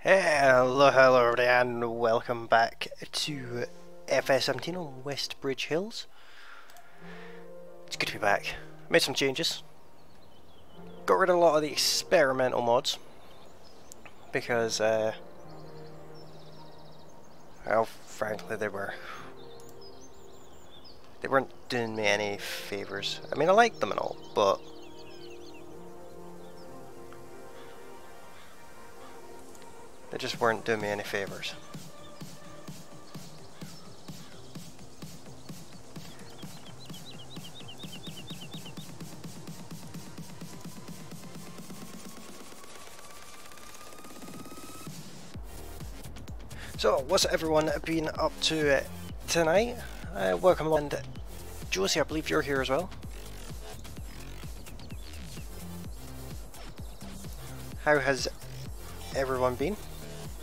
Hello everybody and welcome back to FS17 on West Bridge Hills. It's good to be back. Made some changes. Got rid of a lot of the experimental mods because well, frankly they weren't doing me any favours. I mean, I liked them and all, but they just weren't doing me any favours. So, what's everyone been up to tonight? Welcome along. And Josie, I believe you're here as well. How has everyone been?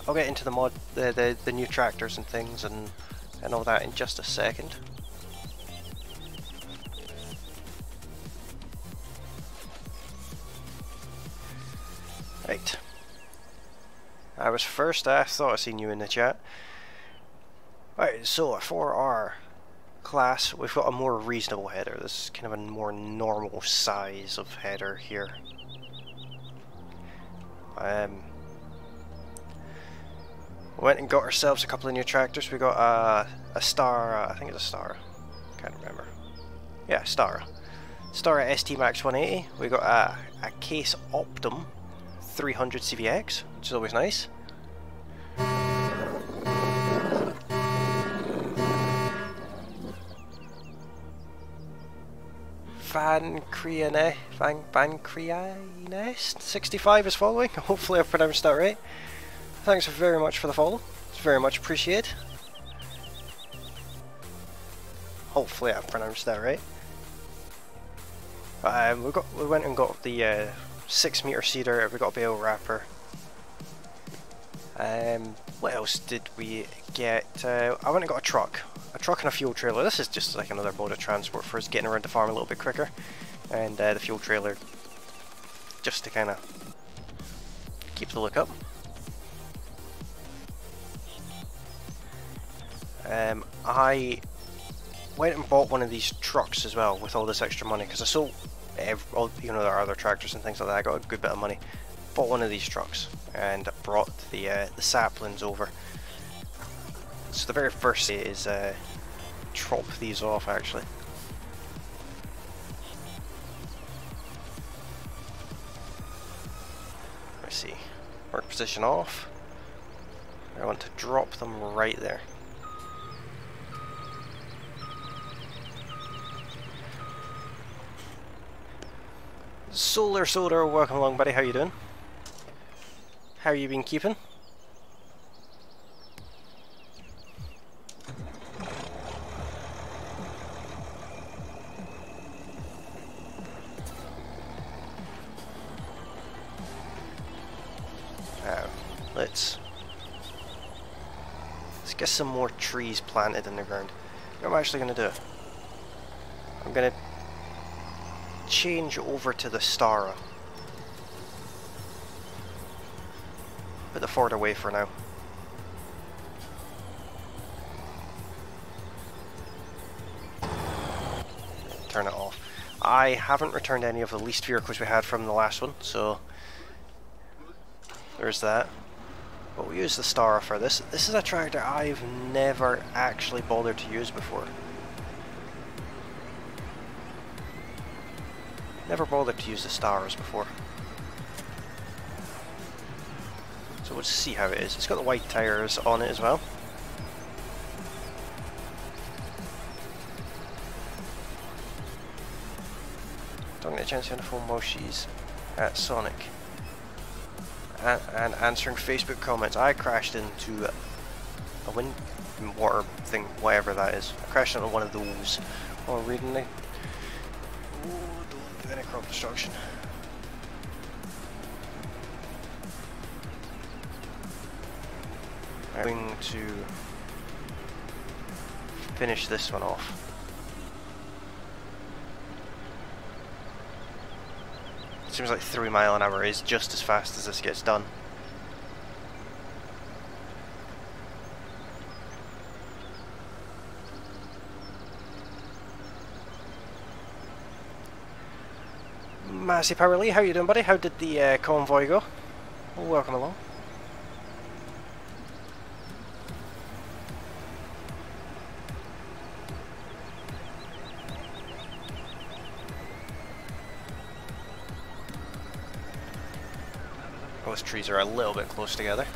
I'll get into the new tractors and things and all that in just a second. Right. I was first. I thought I seen you in the chat. Right, so for our class, we've got a more reasonable header. This is kind of a more normal size of header here. Went and got ourselves a couple of new tractors. We got a Star, I think it's a Star, can't remember. Yeah, Star ST Max 180. We got a Case Optum 300 CVX, which is always nice. Van Krianest 65 is following. Hopefully I've pronounced that right. Thanks very much for the follow. It's very much appreciated. Hopefully I've pronounced that right. We went and got the 6-meter cedar. We got a bale wrapper. What else did we get? I went and got a truck and a fuel trailer. This is just like another mode of transport for us getting around the farm a little bit quicker, and the fuel trailer just to kind of keep the look up. I went and bought one of these trucks as well with all this extra money because I sold, you know, there are other tractors and things like that. I got a good bit of money. Bought one of these trucks and brought the saplings over. So the very first is chop these off actually. Let's see, work position off. I want to drop them right there. Solar Soda, welcome along buddy, how you doing? How you been keeping? Let's get some more trees planted in the ground. What am I actually going to do? I'm going to change over to the Stara. Put the Ford away for now. Turn it off. I haven't returned any of the leased vehicles we had from the last one, so there's that. But we use the Stara for this. This is a tractor I've never actually bothered to use before. Never bothered to use the Staras before. So we'll see how it is. It's got the white tyres on it as well. Don't get a chance to on the phone while she's at Sonic. And answering Facebook comments. I crashed into a wind water thing, whatever that is. I crashed into one of those while reading the... Ooh, don't do any crop destruction. I'm going to finish this one off. Seems like 3 miles an hour is just as fast as this gets done. Massey Power Lee, how you doing buddy? How did the convoy go? Welcome along. Those trees are a little bit close together.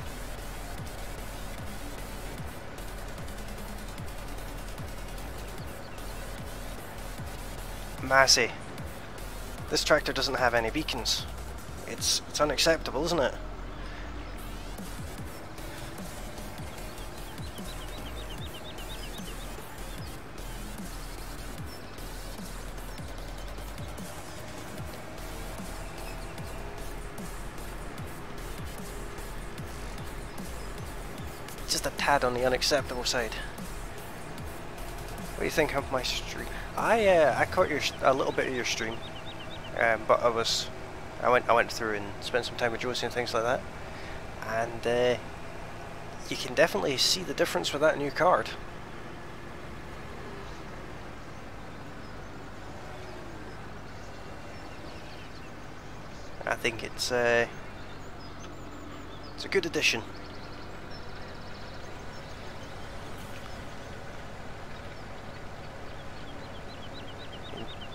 Massey, this tractor doesn't have any beacons. It's unacceptable, isn't it? Just a tad on the unacceptable side. What do you think of my stream? I caught a little bit of your stream, but I went through and spent some time with Josie and things like that, and you can definitely see the difference with that new card. I think it's a good addition.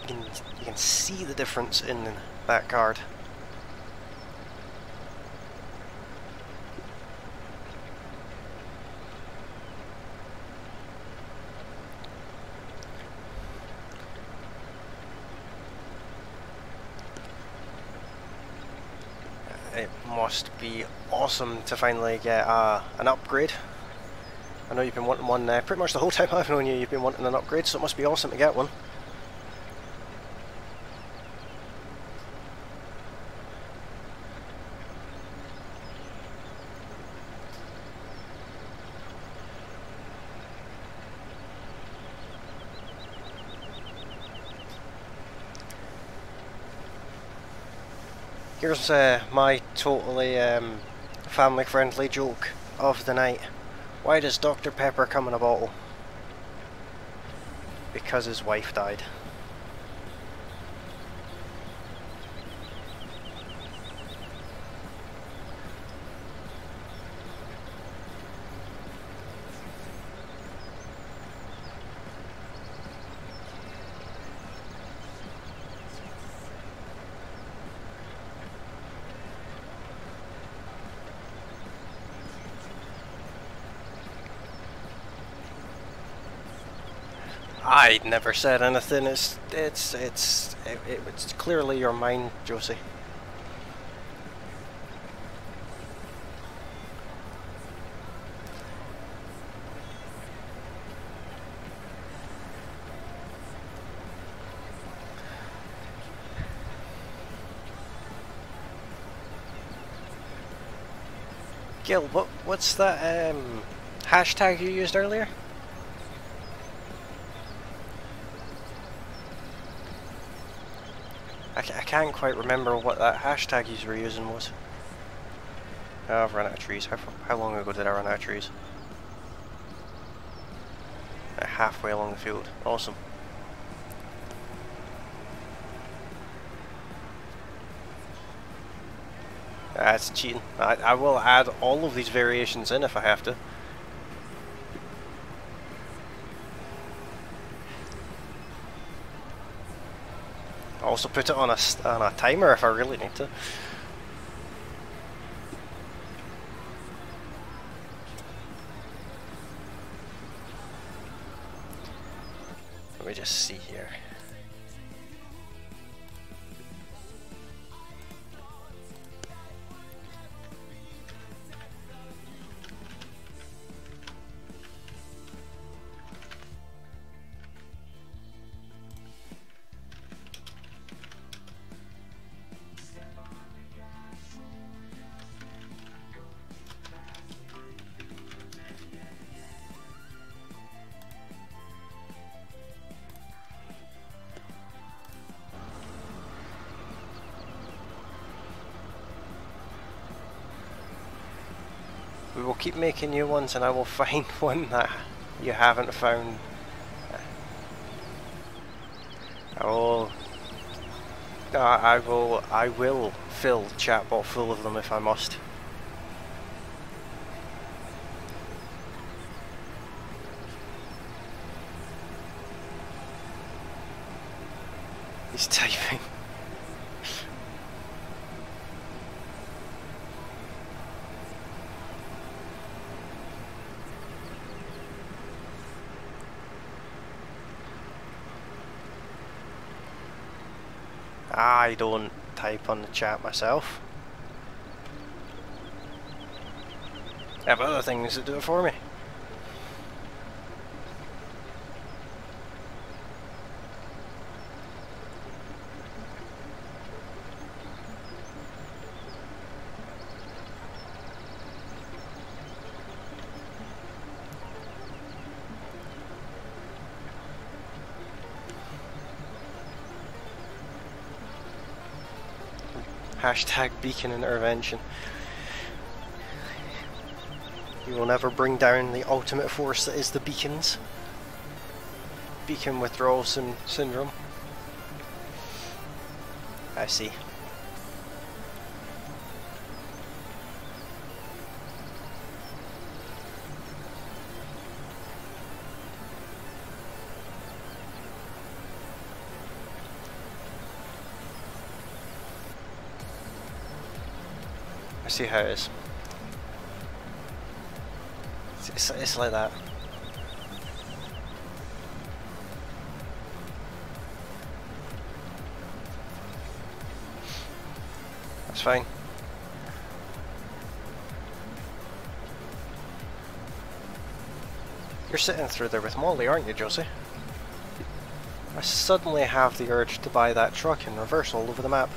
You can see the difference in that card. It must be awesome to finally get an upgrade I know you've been wanting one pretty much the whole time I've known you. You've been wanting an upgrade, so it must be awesome to get one. Here's my totally family-friendly joke of the night. Why does Dr. Pepper come in a bottle? Because his wife died. I never said anything. It's clearly your mind, Josie. Gil, what's that hashtag you used earlier? I can't quite remember what that hashtag you were using was. Oh, I've run out of trees. How long ago did I run out of trees? Halfway along the field. Awesome. That's cheating. I will add all of these variations in if I have to. Also put it on a timer if I really need to. Let me just see here. We will keep making new ones, and I will find one that you haven't found. I will fill chatbot full of them if I must. He's typing. I don't type on the chat myself. I have other things that do it for me. Hashtag beacon intervention. You will never bring down the ultimate force that is the beacons. Beacon withdrawal syndrome. I see. I see how it is. It's like that. That's fine. You're sitting through there with Molly, aren't you, Josie? I suddenly have the urge to buy that truck in reverse all over the map.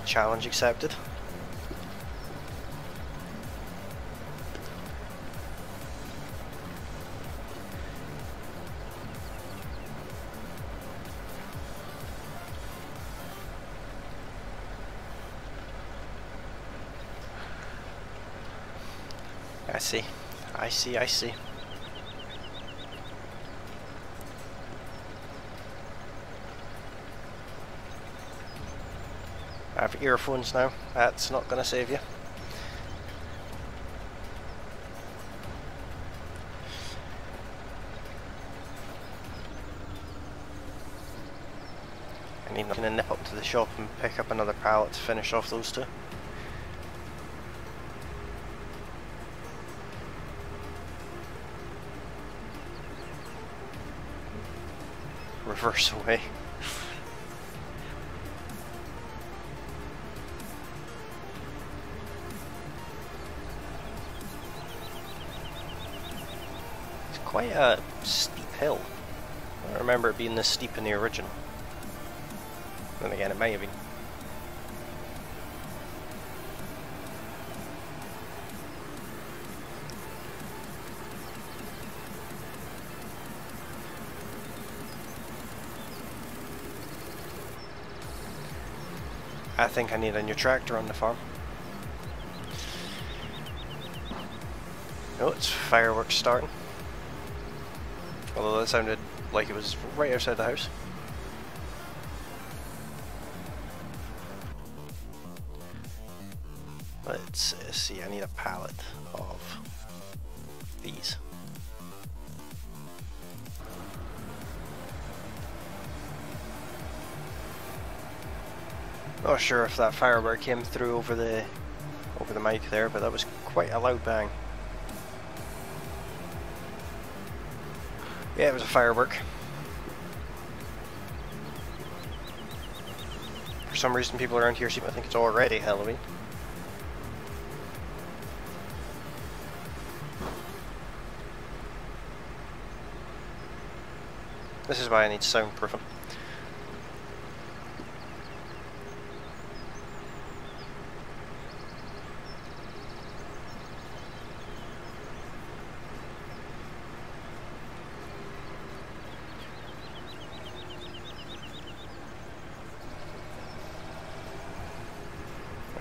Challenge accepted. I see. I see, I see. I have earphones now. That's not going to save you. I need to nip up to the shop and pick up another pallet to finish off those two. Reverse away. It's quite a steep hill. I don't remember it being this steep in the original. Then again, it may have been. I think I need a new tractor on the farm. Oh, it's fireworks starting. Although that sounded like it was right outside the house. Let's see, I need a pallet of these. Not sure if that firework came through over the mic there, but that was quite a loud bang. Yeah, it was a firework. For some reason people around here seem to think it's already Halloween. This is why I need soundproofing.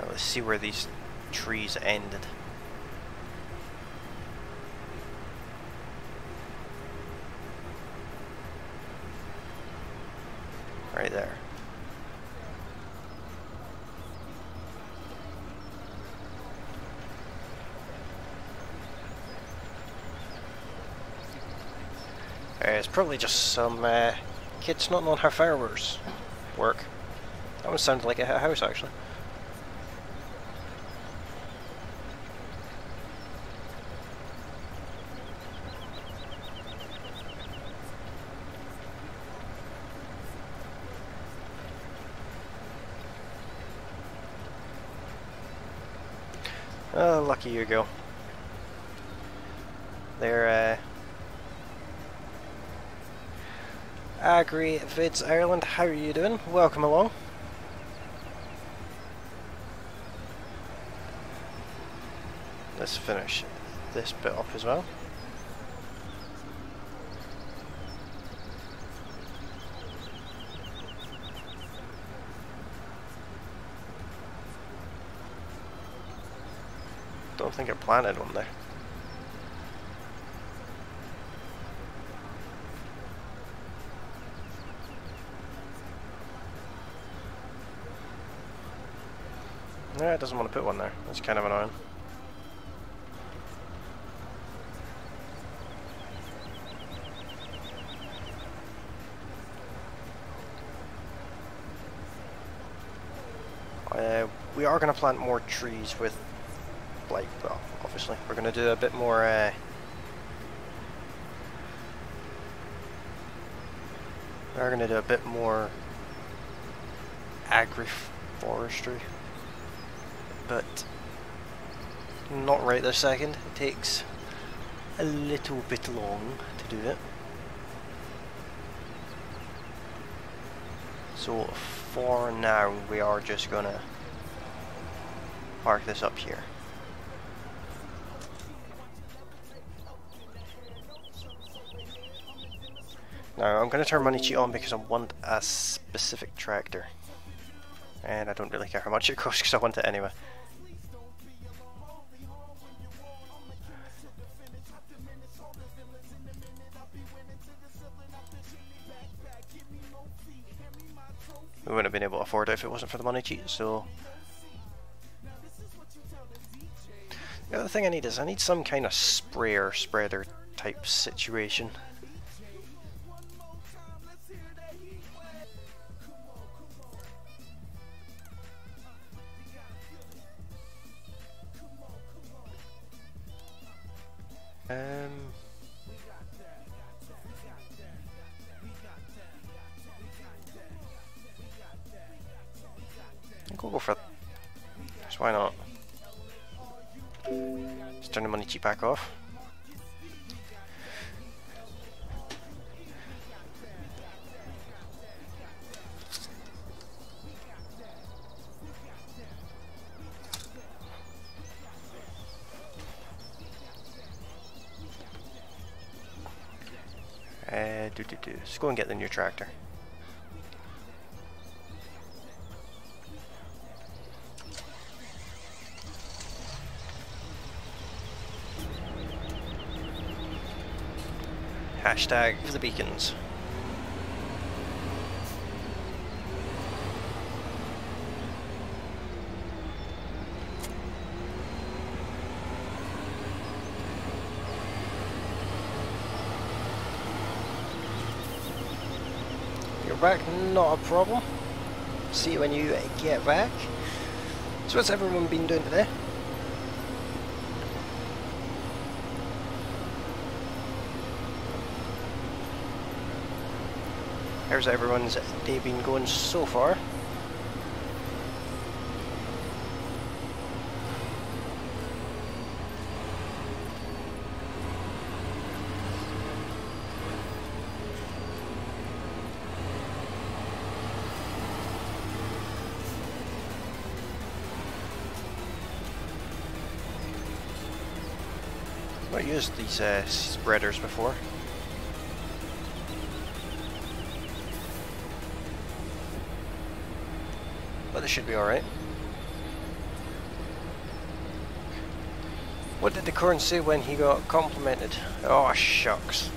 Let's see where these trees ended. Right there. It's probably just some kids not knowing how fireworks work. That one sounded like a house, actually. Oh, lucky you go. They're, Agri Vids Ireland, how are you doing? Welcome along. Let's finish this bit up as well. Don't think I planted one there. No, it doesn't want to put one there. That's kind of annoying. We are going to plant more trees with, like, well, obviously, we're going to do a bit more, agri-forestry, but not right this second. It takes a little bit long to do it. So for now we are just gonna park this up here. Now I'm going to turn money cheat on because I want a specific tractor, and I don't really care how much it costs because I want it anyway. We wouldn't have been able to afford it if it wasn't for the money cheat, so... The other thing I need is I need some kind of sprayer, spreader type situation. I think we'll go for... So why not? Let's turn the money cheat back off. Let's go and get the new tractor. Hashtag for the beacons. You're back, not a problem. See you when you get back. So what's everyone been doing today? How's everyone's day been going so far? I've not used these spreaders before. But this should be alright. What did the Corn say when he got complimented? Oh shucks.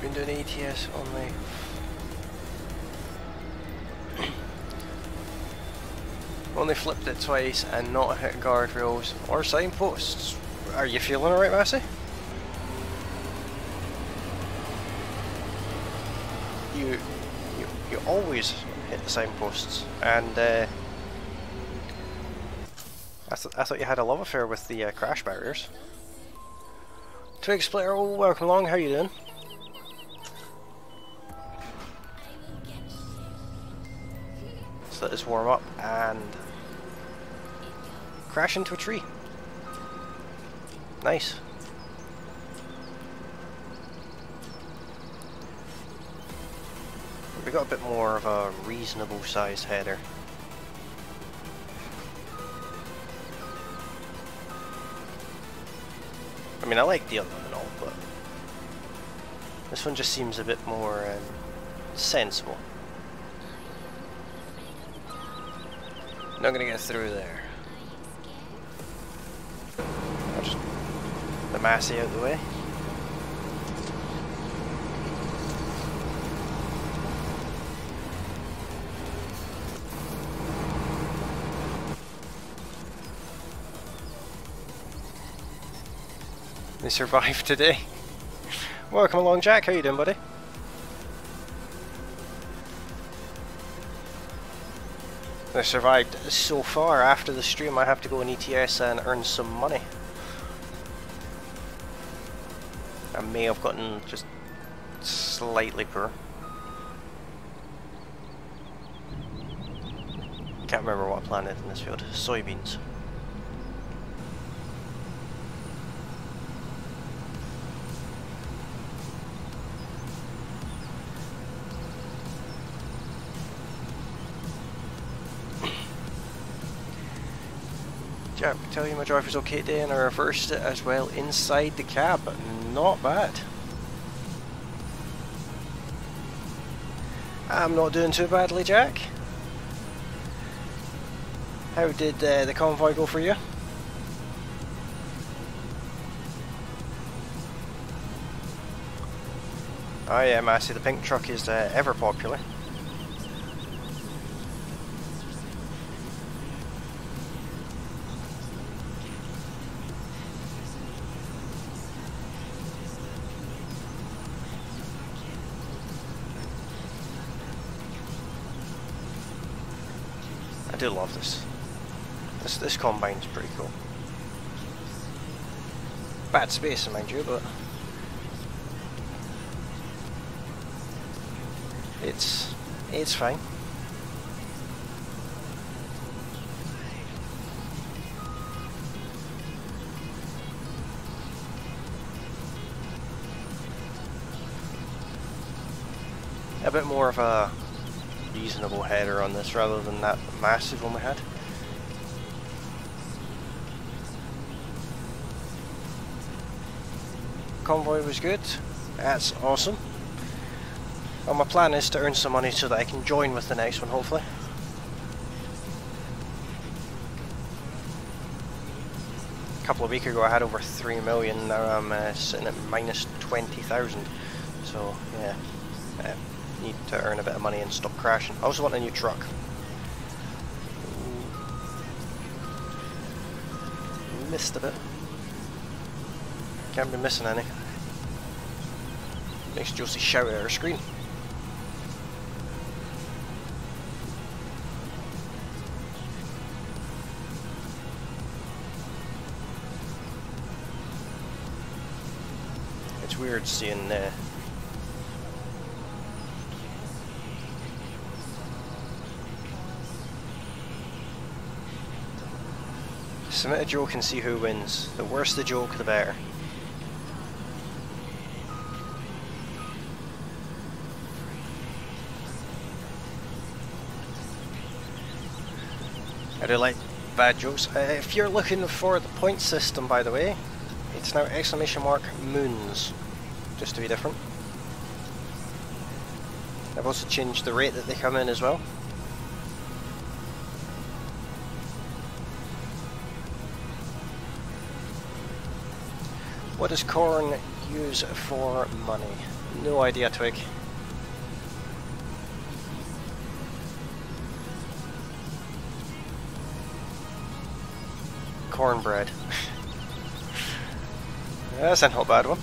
Been doing ATS only. Only flipped it twice and not hit guardrails or signposts. Are you feeling alright, Massey? You always hit the signposts, and I thought you had a love affair with the crash barriers. Twigs player, oh, welcome along. How you doing? Let's let this warm up and crash into a tree. Nice. We got a bit more of a reasonable sized header. I mean, I like the other one and all, but this one just seems a bit more sensible. Not gonna get through there. I'll just the Massey out of the way. They survived today. Welcome along, Jack. How you doing, buddy? I survived so far. After the stream I have to go in ETS and earn some money. I may have gotten just slightly poor. Can't remember what I planted in this field. Soybeans. Jack, tell you my drive was okay today and I reversed it as well inside the cab. Not bad. I'm not doing too badly, Jack. How did the convoy go for you? Oh yeah, Massey, the pink truck is ever popular. I do love this. This combine's pretty cool. Bad space, mind you, but it's fine. A bit more of a reasonable header on this rather than that massive one we had. Convoy was good. That's awesome. Well, my plan is to earn some money so that I can join with the next one, hopefully. A couple of weeks ago I had over 3 million, now I'm sitting at minus 20,000. So, yeah, I need to earn a bit of money and stop crashing. I also want a new truck. Missed a bit. Can't be missing any. Makes Josie shout at her screen. It's weird seeing submit a joke and see who wins. The worse the joke, the better. I do like bad jokes. If you're looking for the point system, by the way, it's now !moons, just to be different. I've also changed the rate that they come in as well. What does corn use for money? No idea, Twig. Cornbread. That's a not bad one.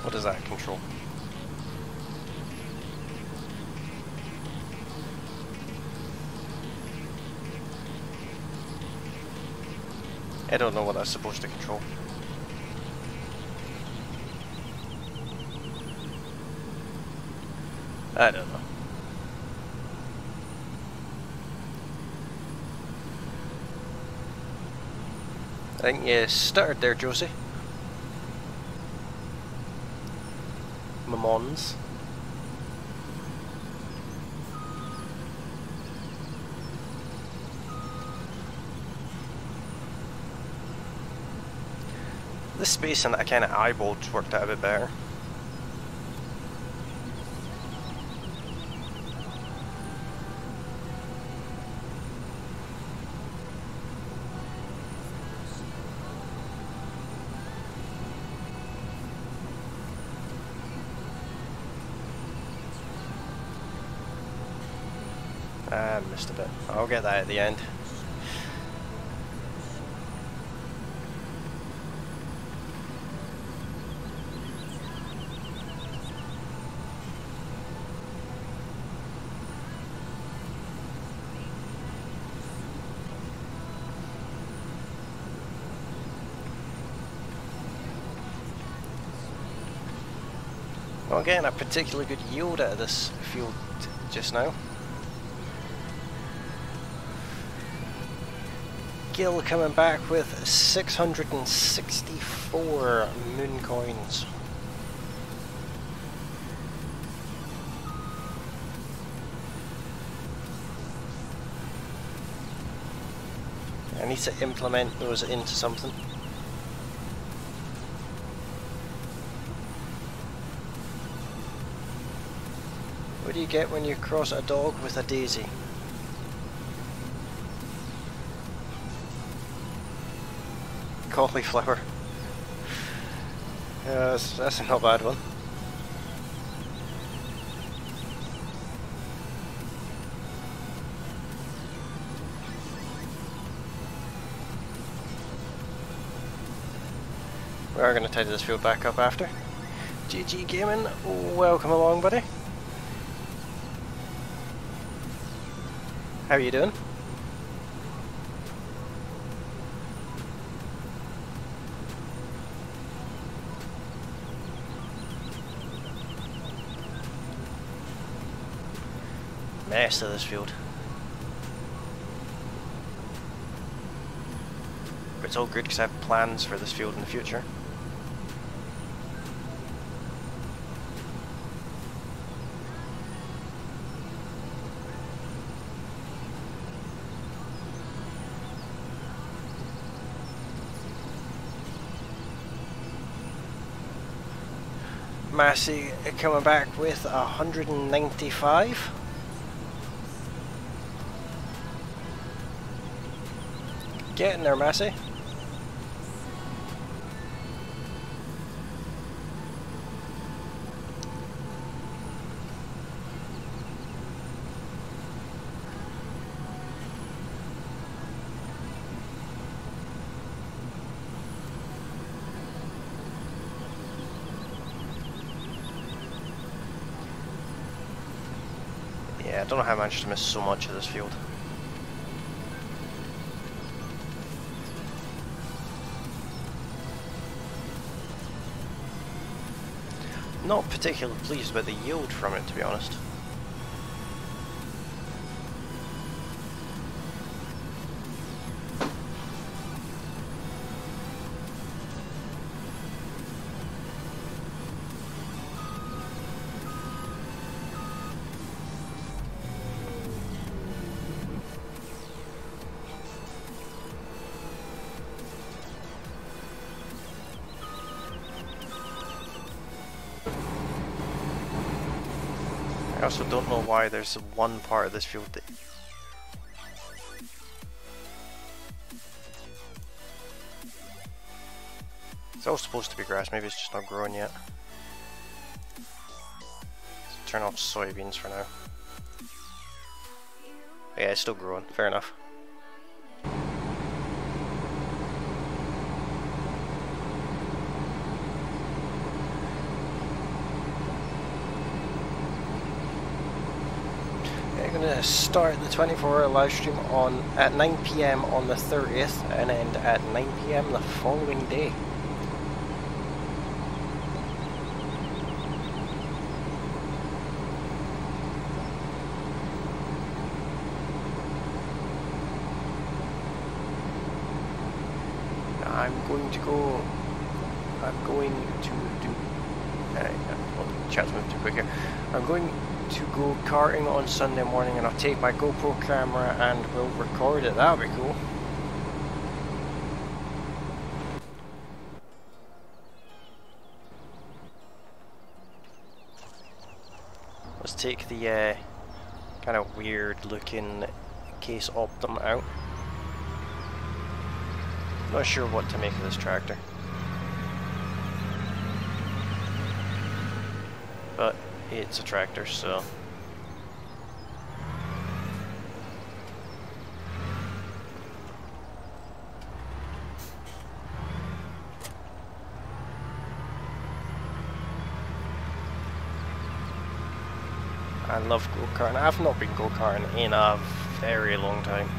What does that control? I don't know what that's supposed to control. I don't know. I think you stuttered there, Josie. Mamons. The spacing that I kind of eyeballed worked out a bit better. I missed a bit. I'll get that at the end. Not getting a particularly good yield out of this field just now. Gil coming back with 664 moon coins. I need to implement those into something. What do you get when you cross a dog with a daisy? Cauliflower. Yeah, that's not a bad one. We are going to tidy this field back up after. GG Gaming, welcome along, buddy. How are you doing? Mess of this field. But it's all good because I have plans for this field in the future. Massey coming back with 195. Getting there, Massey. Yeah, I don't know how I managed to miss so much of this field. Not particularly pleased with the yield from it, to be honest. I also don't know why there's one part of this field that... It's all supposed to be grass, maybe it's just not growing yet. Let's turn off soybeans for now. Yeah, it's still growing, fair enough. I'm going to start the 24-hour live stream at 9 PM on the 30th and end at 9 PM the following day. Chat's moved too quick here. I'm going to go karting on Sunday morning and I'll take my GoPro camera and we'll record it. That'll be cool. Let's take the kind of weird looking case Optum out. Not sure what to make of this tractor. But it's a tractor, so... I love go-karting. I've not been go-karting in a very long time.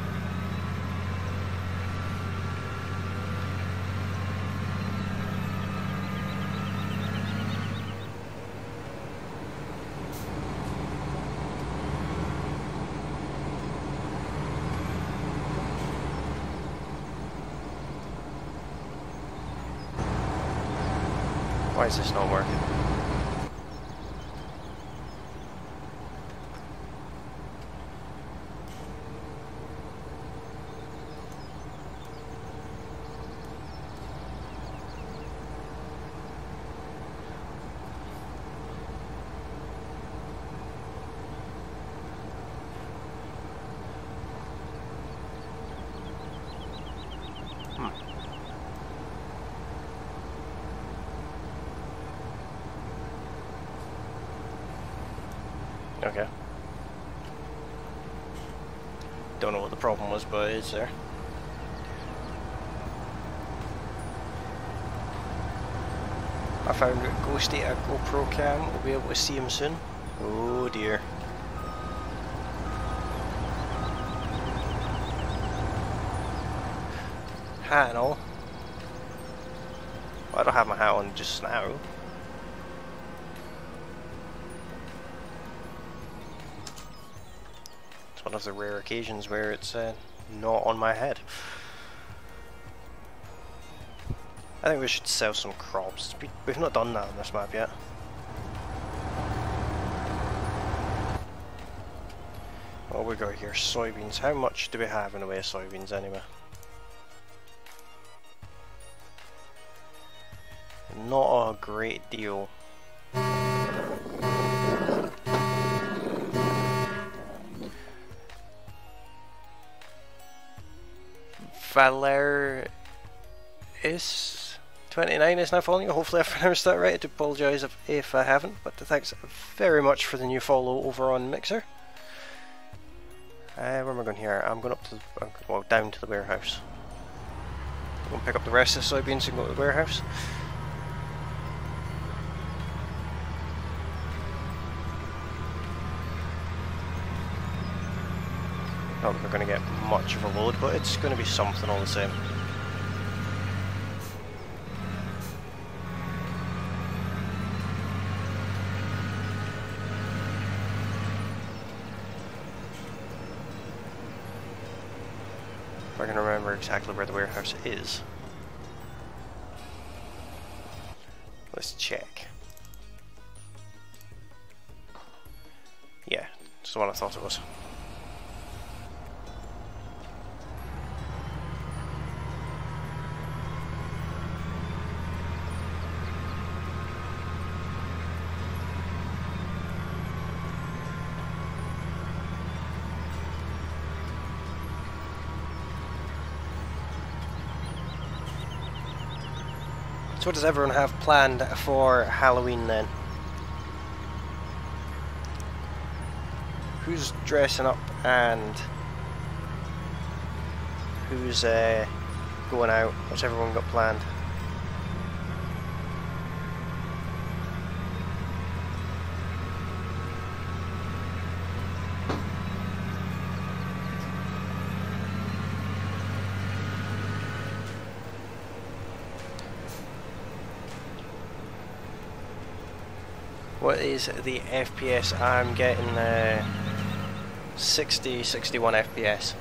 Why is this not working? Okay. Don't know what the problem was, but it's there. I found Ghosty a GoPro cam. We'll be able to see him soon. Oh dear. Hat and all. Well, I don't have my hat on just now. It's one of the rare occasions where it's not on my head. I think we should sell some crops. We've not done that on this map yet. What we got here? Soybeans. How much do we have in the way of soybeans anyway? Not a great deal. Valer is 29 is now following you. Hopefully I pronounced that right. I do apologise if I haven't, but thanks very much for the new follow over on Mixer. Where am I going here? I'm going up to well, down to the warehouse. I'm going to pick up the rest of the soybeans and go to the warehouse. Not that we're going to get much of a load, but it's going to be something all the same. If I can remember exactly where the warehouse is. Let's check. Yeah, it's the one I thought it was. So what does everyone have planned for Halloween then? Who's dressing up and who's going out? What's everyone got planned? What is the FPS? I'm getting 60, 61 FPS.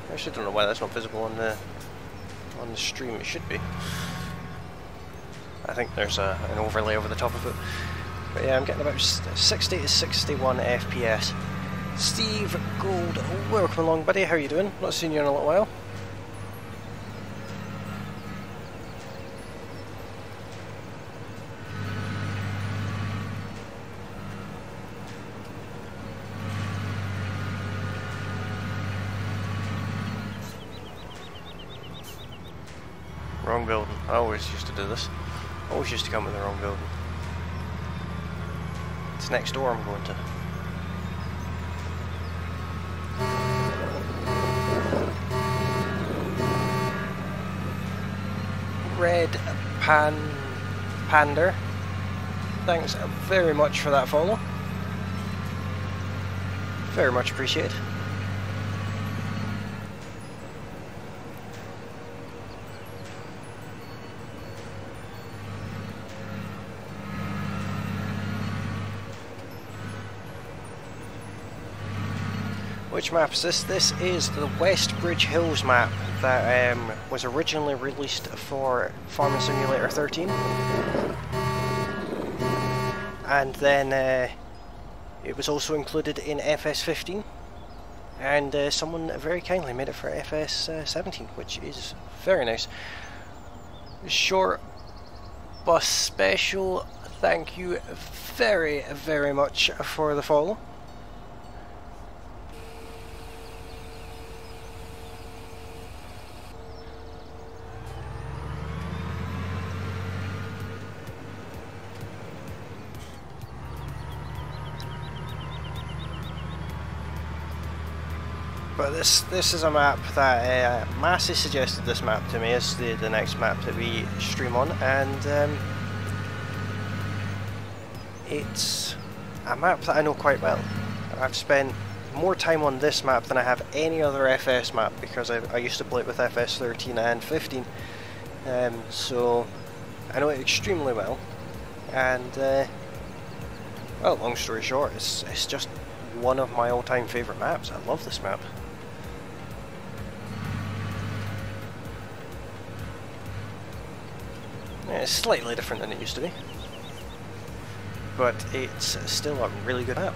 I actually don't know why that's not visible on the stream. It should be. I think there's an overlay over the top of it. But yeah, I'm getting about 60 to 61 FPS. Steve Gold, welcome along, buddy. How are you doing? Not seen you in a little while. Wrong building. I always used to do this. Always used to come in the wrong building. It's next door I'm going to. Red Pander. Thanks very much for that follow. Very much appreciated. Which map is this? This is the West Bridge Hills map that was originally released for Farming Simulator 13. And then it was also included in FS15. And someone very kindly made it for FS17, which is very nice. Short but special thank you very much for the follow. But this is a map that Massey suggested this map to me as the next map that we stream on, and it's a map that I know quite well. I've spent more time on this map than I have any other FS map because I used to play it with FS 13 and 15, so I know it extremely well. And well, long story short, it's just one of my all-time favourite maps. I love this map. It's slightly different than it used to be, but it's still a really good map.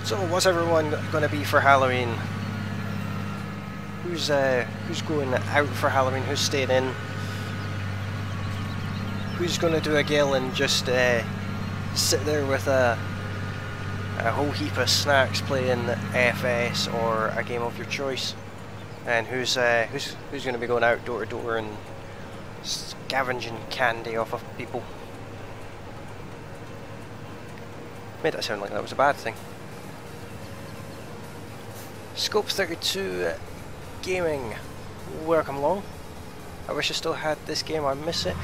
So what's everyone going to be for Halloween? Who's going out for Halloween? Who's staying in? Who's going to do a gale and just sit there with a whole heap of snacks playing FS or a game of your choice? And who's going to be going out door to door and scavenging candy off of people? Made that sound like that was a bad thing. Scope 32 Gaming, welcome along. I wish I still had this game, I miss it.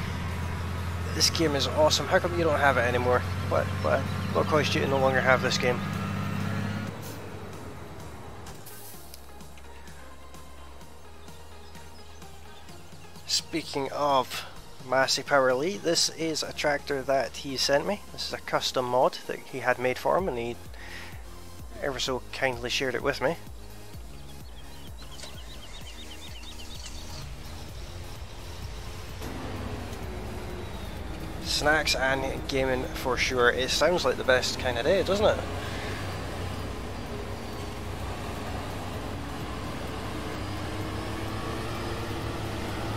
This game is awesome. How come you don't have it anymore? What caused you to no longer have this game? Speaking of Massey Power Lee, this is a tractor that he sent me. This is a custom mod that he had made for him, and he ever so kindly shared it with me. Snacks and gaming for sure. It sounds like the best kind of day, doesn't it?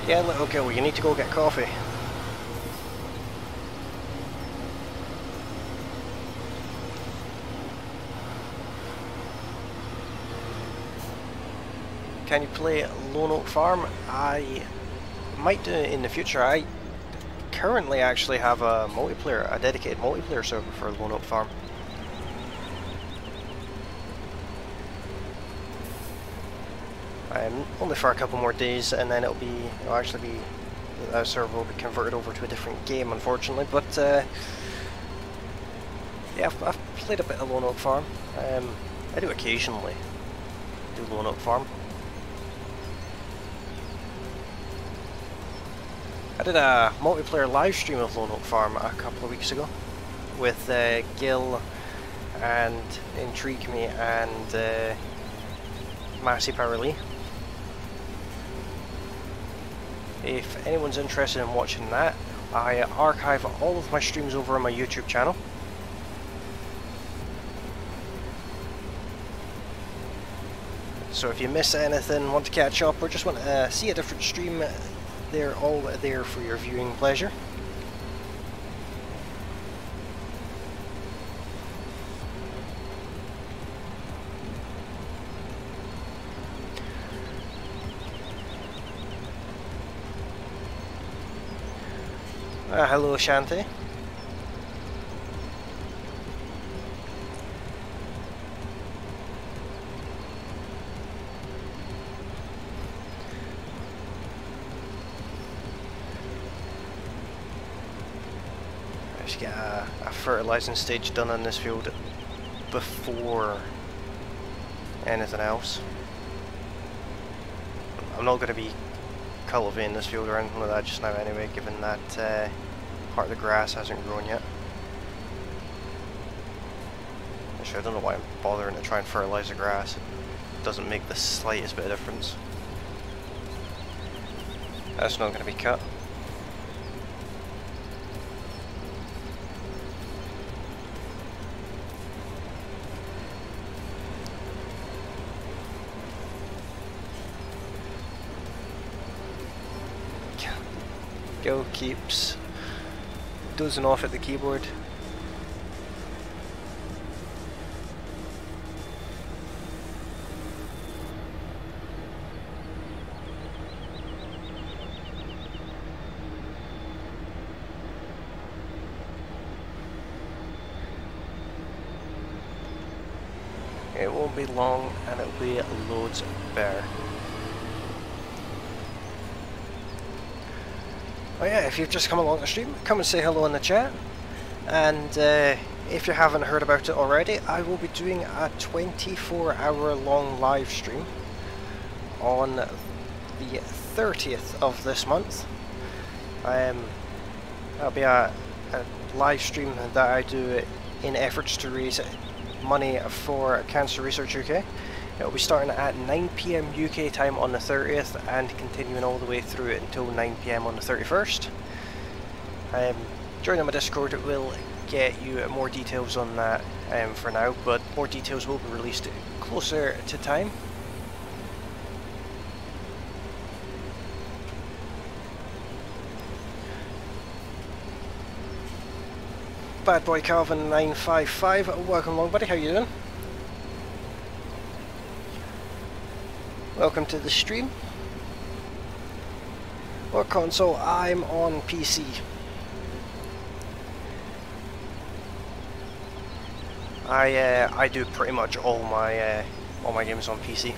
Yeah, little Gil, you need to go get coffee. Can you play Lone Oak Farm? I might do it in the future. I currently actually have a dedicated multiplayer server for Lone Oak Farm. Only for a couple more days, and then that server will be converted over to a different game, unfortunately. But yeah, I've played a bit of Lone Oak Farm. I do occasionally do Lone Oak Farm. I did a multiplayer live stream of Lone Oak Farm a couple of weeks ago with Gil and Intrigue Me and Massey Power Lee. If anyone's interested in watching that, I archive all of my streams over on my YouTube channel. So if you miss anything, want to catch up, or just want to see a different stream, they're all there for your viewing pleasure. Hello, Shanti. Let's get a fertilising stage done on this field before anything else. I'm not going to be cultivating this field or anything like that just now anyway, given that part of the grass hasn't grown yet. Actually, I don't know why I'm bothering to try and fertilise the grass. It doesn't make the slightest bit of difference. That's not going to be cut. Gil keeps dozing off at the keyboard. It won't be long and it'll be loads better. Oh yeah, if you've just come along the stream, come and say hello in the chat. And if you haven't heard about it already, I will be doing a 24-hour long live stream on the 30th of this month. That'll be a live stream that I do in efforts to raise money for Cancer Research UK. It'll be starting at 9 PM UK time on the 30th and continuing all the way through it until 9 PM on the 31st. Joining my Discord will get you more details on that for now, but more details will be released closer to time. Bad Boy Calvin 955, welcome along buddy, how you doing? Welcome to the stream. What console? I'm on PC. I do pretty much all my games on PC.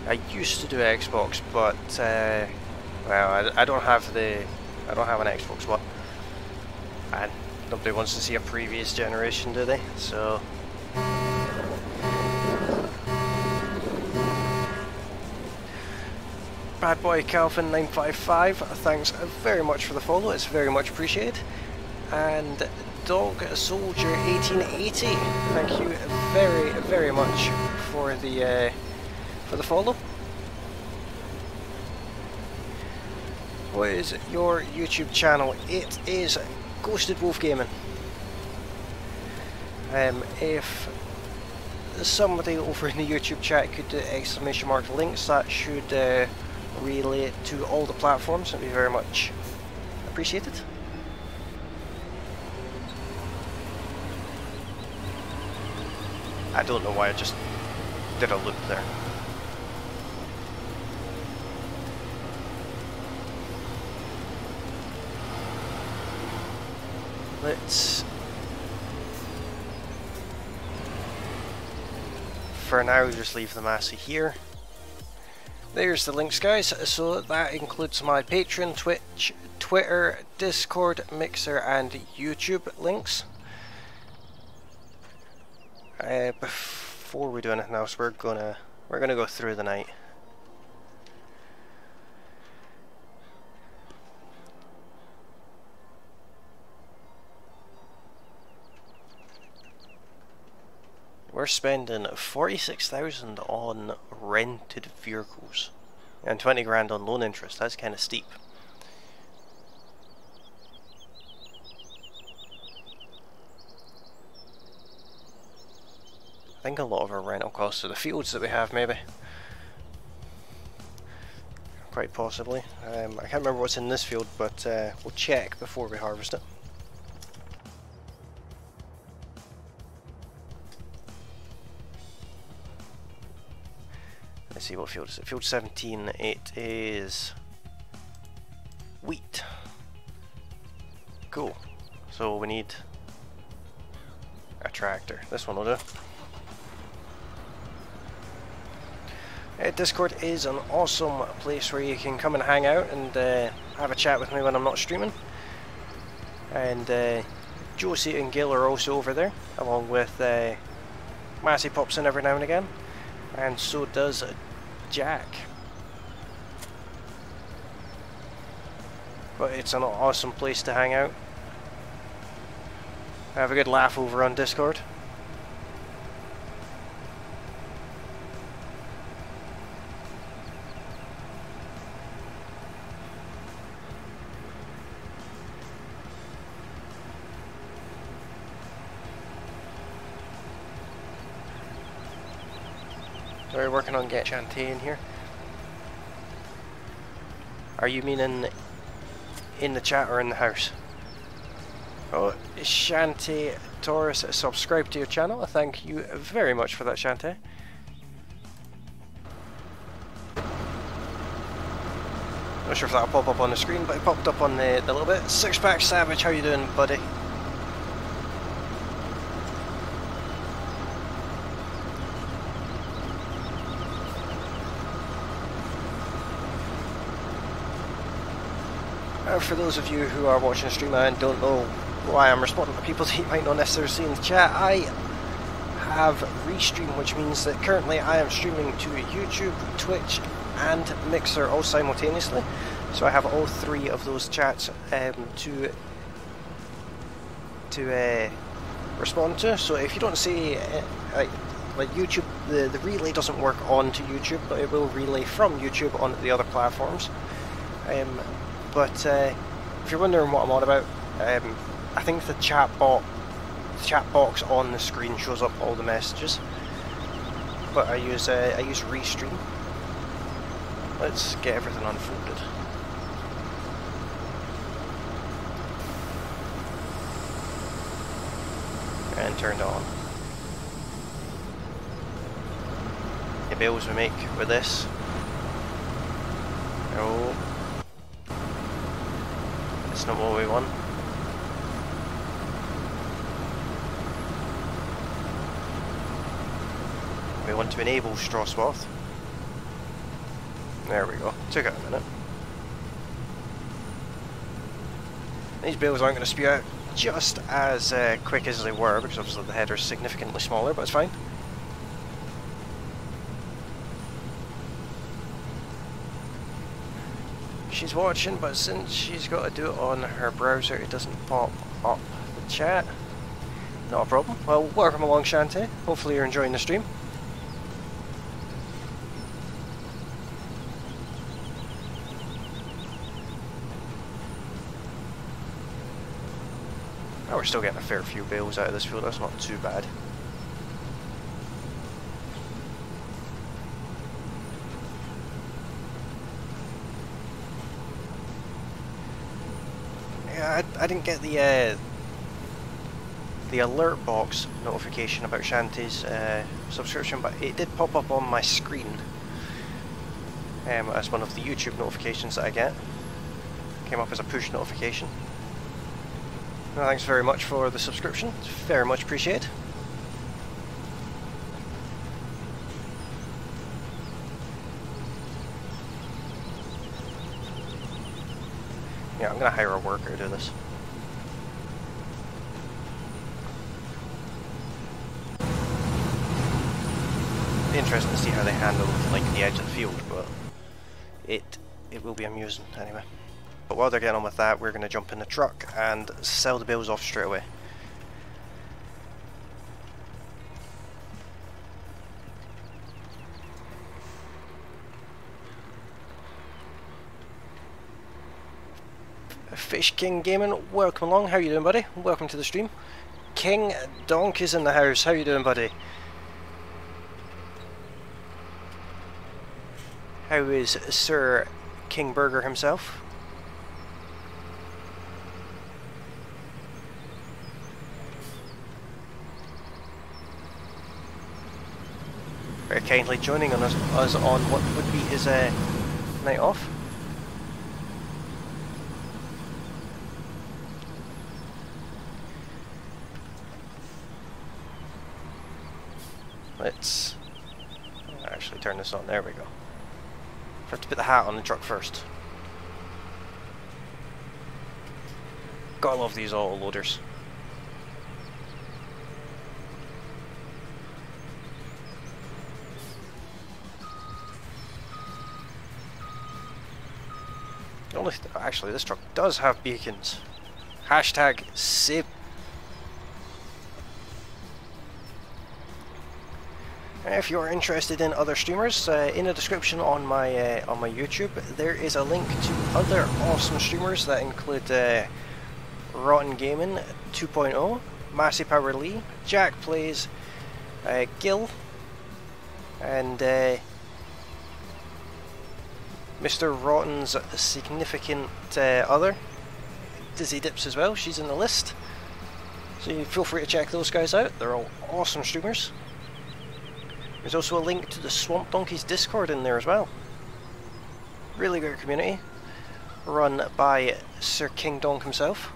I used to do Xbox, but well, I don't have an Xbox One. And nobody wants to see a previous generation, do they? So Bad Boy Calvin 955, thanks very much for the follow, it's very much appreciated. And Dog Soldier 1880, thank you very, very much for the follow. What is your YouTube channel? It is Ghosted Wolf Gaming. If somebody over in the YouTube chat could do exclamation mark links, that should relay it to all the platforms. That'd be very much appreciated. I don't know why I just did a loop there. Let's, for now, just leave the Massey here. There's the links, guys. So that includes my Patreon, Twitch, Twitter, Discord, Mixer, and YouTube links. Before we do anything else, we're gonna go through the night. We're spending 46,000 on rented vehicles and 20 grand on loan interest. That's kind of steep. I think a lot of our rental costs are the fields that we have, maybe. Quite possibly. I can't remember what's in this field, but we'll check before we harvest it. Let's see, what field is it? Field 17, it is wheat. Cool. So we need a tractor. This one will do. Discord is an awesome place where you can come and hang out and have a chat with me when I'm not streaming. And Josie and Gil are also over there, along with Massey pops in every now and again, and so does Jack. But it's an awesome place to hang out. Have a good laugh over on Discord. We're working on getting Shantae in here. Are you meaning in the chat or in the house? Oh, Shantae Taurus, subscribe to your channel. Thank you very much for that, Shantae. Not sure if that'll pop up on the screen, but it popped up on the little bit. Six Pack Savage, how you doing, buddy? For those of you who are watching the stream and don't know why I'm responding to people that you might not necessarily see in the chat, I have restream, which means that currently I am streaming to YouTube, Twitch and Mixer all simultaneously. So I have all three of those chats to respond to. So if you don't see like YouTube, the relay doesn't work onto YouTube, but it will relay from YouTube onto the other platforms. But if you're wondering what I'm on about, I think the chat box on the screen shows up all the messages. But I use Restream. Let's get everything unfolded. And turned on. The bills we make with this. Oh. That's not what we want. We want to enable straw swath. There we go. Took it a minute. These bills aren't going to spew out just as quick as they were, because obviously the header is significantly smaller, but it's fine. She's watching, but since she's got to do it on her browser, it doesn't pop up the chat. Not a problem. Well, welcome along, Shantae. Hopefully you're enjoying the stream. Oh, we're still getting a fair few bales out of this field. That's not too bad. I didn't get the alert box notification about Shantae's subscription, but it did pop up on my screen as one of the YouTube notifications that I get. Came up as a push notification. Well, thanks very much for the subscription. It's very much appreciated. Yeah, I'm going to hire a worker to do this. Be interesting to see how they handle like the edge of the field, but it will be amusing anyway. But while they're getting on with that, we're going to jump in the truck and sell the bales off straight away. Fish King Gaming, welcome along. How you doing, buddy? Welcome to the stream. King Donk is in the house. How you doing, buddy? How is Sir King Burger himself? Very kindly joining us on what would be his night off. Let's actually turn this on. There we go. I have to put the hat on the truck first. Gotta love these auto loaders. Actually, this truck does have beacons. Hashtag save. If you are interested in other streamers, in the description on my YouTube, there is a link to other awesome streamers that include AotN Gaming 2.0, Massey Power Lee, Jack PlayZ, Gil, and Mr. Rotten's significant other, Dizzy Dips as well. She's in the list, so you feel free to check those guys out. They're all awesome streamers. There's also a link to the Swamp Donkeys Discord in there as well. Really great community, run by Sir King Donk himself.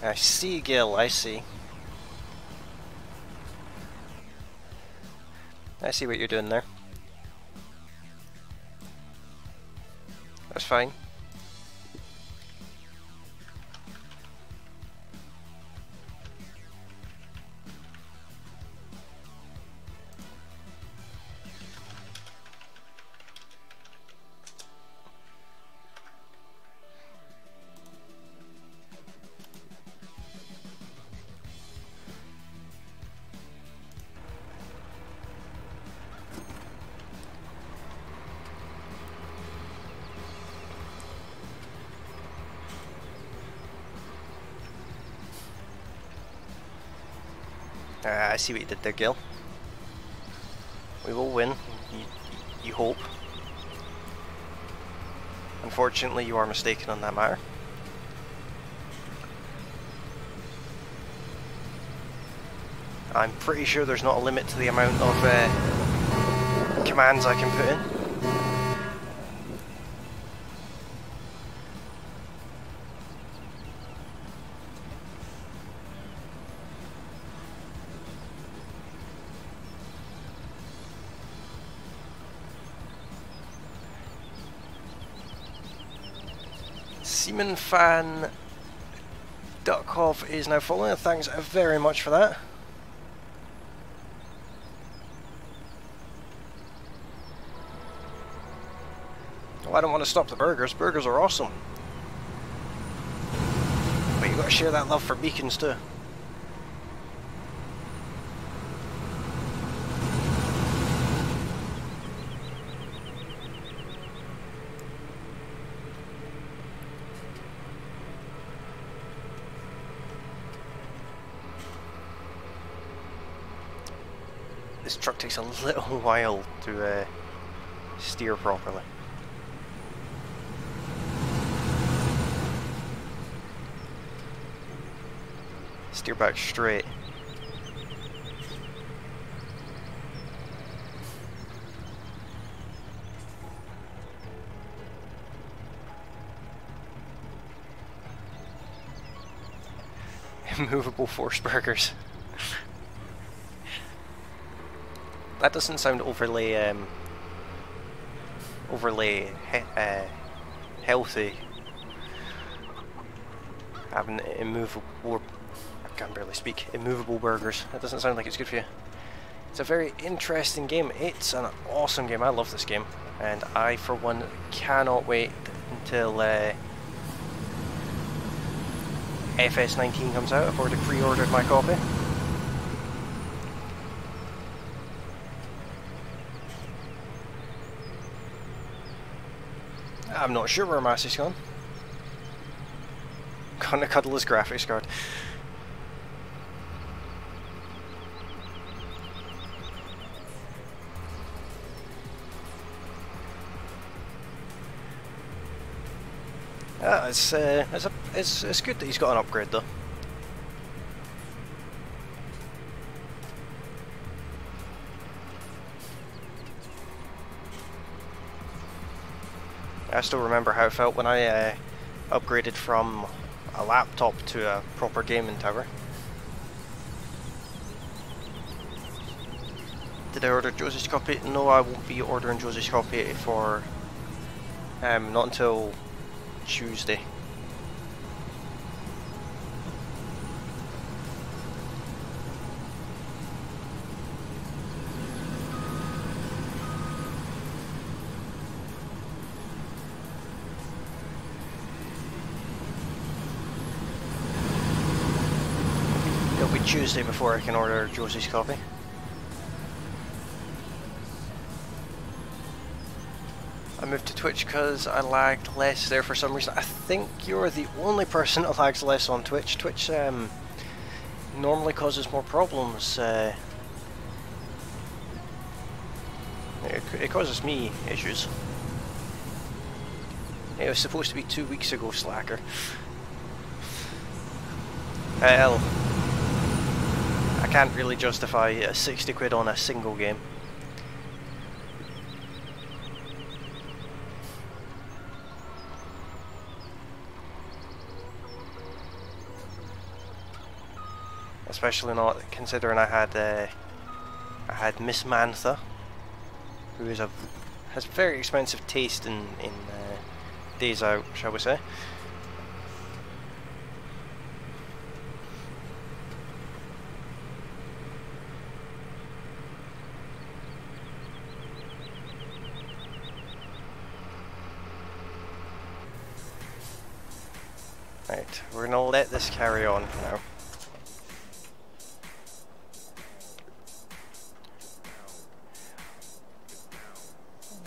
I see, Gil, I see. I see what you're doing there. That's fine. I see what you did there, Gil. We will win, you hope. Unfortunately, you are mistaken on that matter. I'm pretty sure there's not a limit to the amount of commands I can put in. Seaman Fan Duckhoff is now following. Thanks very much for that. Well, I don't want to stop the burgers. Burgers are awesome. But you've got to share that love for beacons too. This truck takes a little while to steer properly. Steer back straight. Immovable force burgers. That doesn't sound overly healthy. Having immovable, I can barely speak, immovable burgers. That doesn't sound like it's good for you. It's a very interesting game. It's an awesome game. I love this game, and I, for one, cannot wait until FS19 comes out. I've already pre-ordered my copy. I'm not sure where Massey's gone. Gonna cuddle his graphics card. It's good that he's got an upgrade though. I still remember how it felt when I upgraded from a laptop to a proper gaming tower. Did I order Josie's copy? No, I won't be ordering Josie's copy for not until Tuesday. Tuesday before I can order Josie's copy. I moved to Twitch because I lagged less there for some reason. I think you're the only person that lags less on Twitch. Twitch normally causes more problems. It causes me issues. It was supposed to be 2 weeks ago, slacker. Hell, I can't really justify 60 quid on a single game. Especially not considering I had Miss Mantha, who has very expensive taste in days out, shall we say. Right, we're gonna let this carry on for now.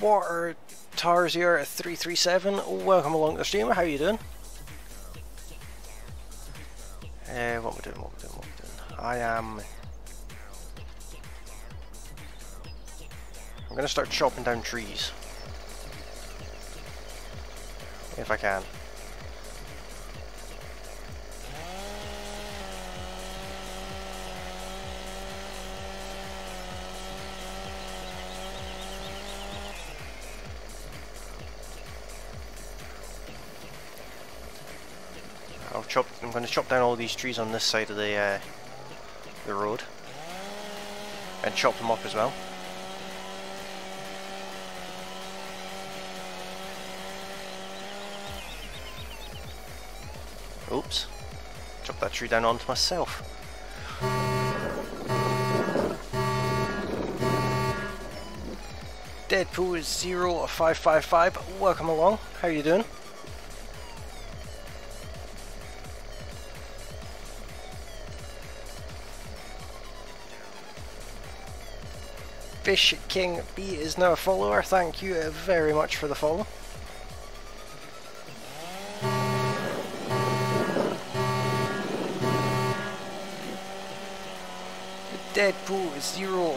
Water Tarsier at 337, welcome along to the stream. How you doing? What we're doing. I'm gonna start chopping down trees if I can. I'm going to chop down all these trees on this side of the road and chop them up as well. Oops, chop that tree down onto myself. Deadpool is 0555, welcome along, how you doing? Fish King B is now a follower, thank you very much for the follow. Deadpool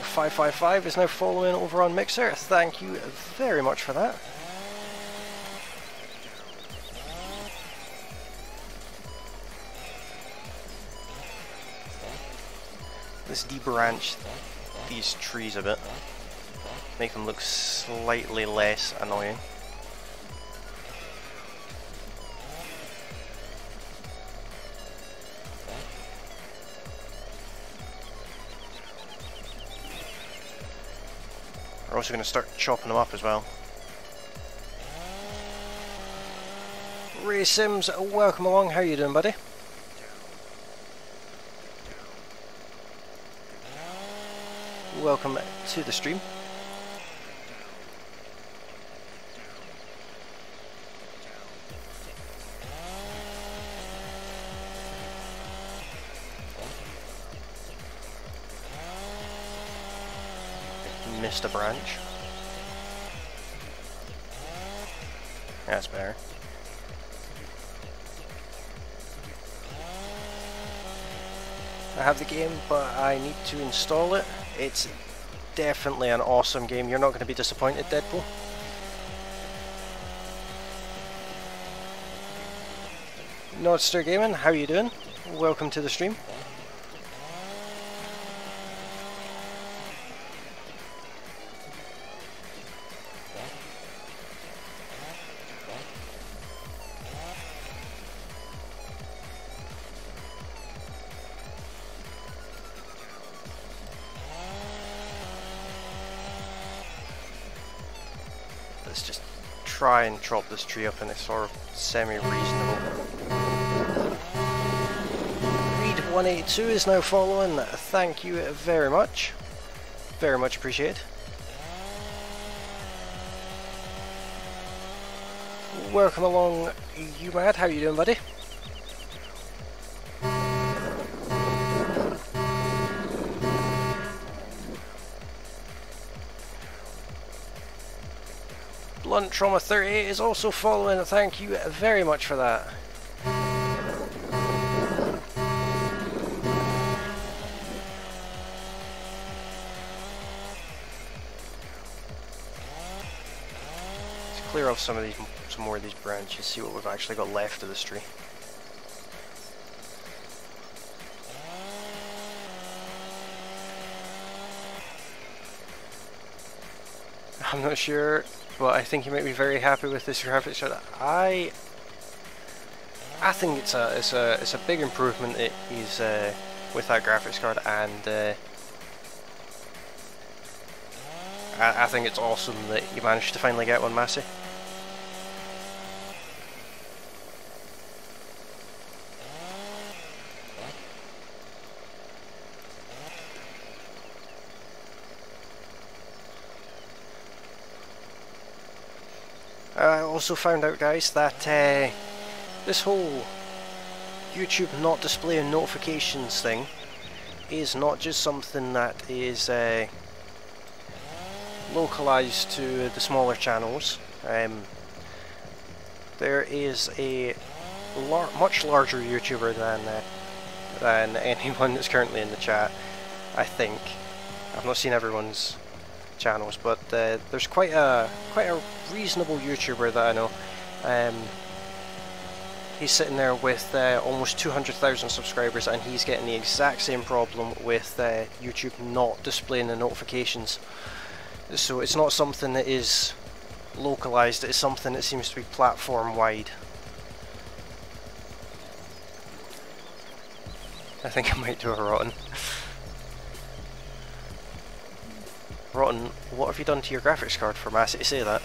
0555 is now following over on Mixer, thank you very much for that. Let's debranch these trees a bit, make them look slightly less annoying. We're also going to start chopping them up as well. Ray Sims, welcome along, how you doing, buddy? Welcome to the stream. Missed a branch. That's better. I have the game, but I need to install it. It's definitely an awesome game. You're not going to be disappointed, Deadpool. Nodster Gaming, how you doing? Welcome to the stream. Try and chop this tree up in a sort of semi-reasonable. Reed182 is now following, thank you very much. Very much appreciated. Welcome along, you mad, how you doing, buddy? Blunt Trauma 38 is also following. Thank you very much for that. Let's clear off some more of these branches, see what we've actually got left of this tree. I'm not sure, but I think you might be very happy with this graphics card. I think it's a big improvement. It is with that graphics card, and I think it's awesome that you managed to finally get one, Massey. I also found out, guys, that this whole YouTube not displaying notifications thing is not just something that is localized to the smaller channels. There is a much larger YouTuber than anyone that's currently in the chat, I think. I've not seen everyone's channels, but there's quite a reasonable YouTuber that I know. He's sitting there with almost 200,000 subscribers, and he's getting the exact same problem with YouTube not displaying the notifications. So it's not something that is localized, it's something that seems to be platform wide. I think I might do a rotten. Rotten, what have you done to your graphics card for Massey to say that?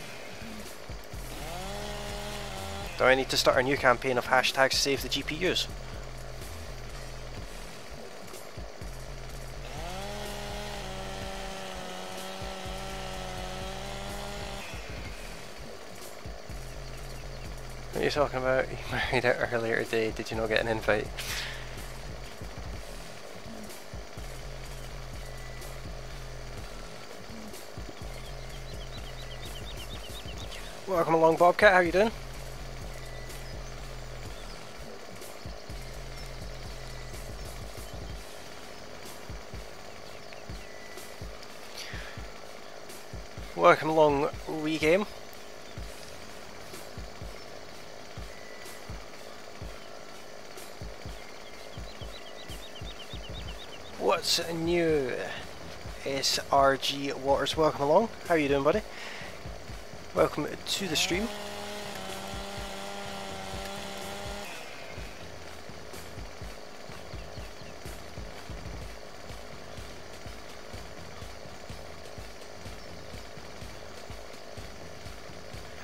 Do I need to start a new campaign of hashtags to save the GPUs? What are you talking about? You married out earlier today, did you not get an invite? Welcome along, Bobcat, how you doing? Welcome along, Wii Game. What's new? SRG Waters, welcome along. How are you doing, buddy? Welcome to the stream.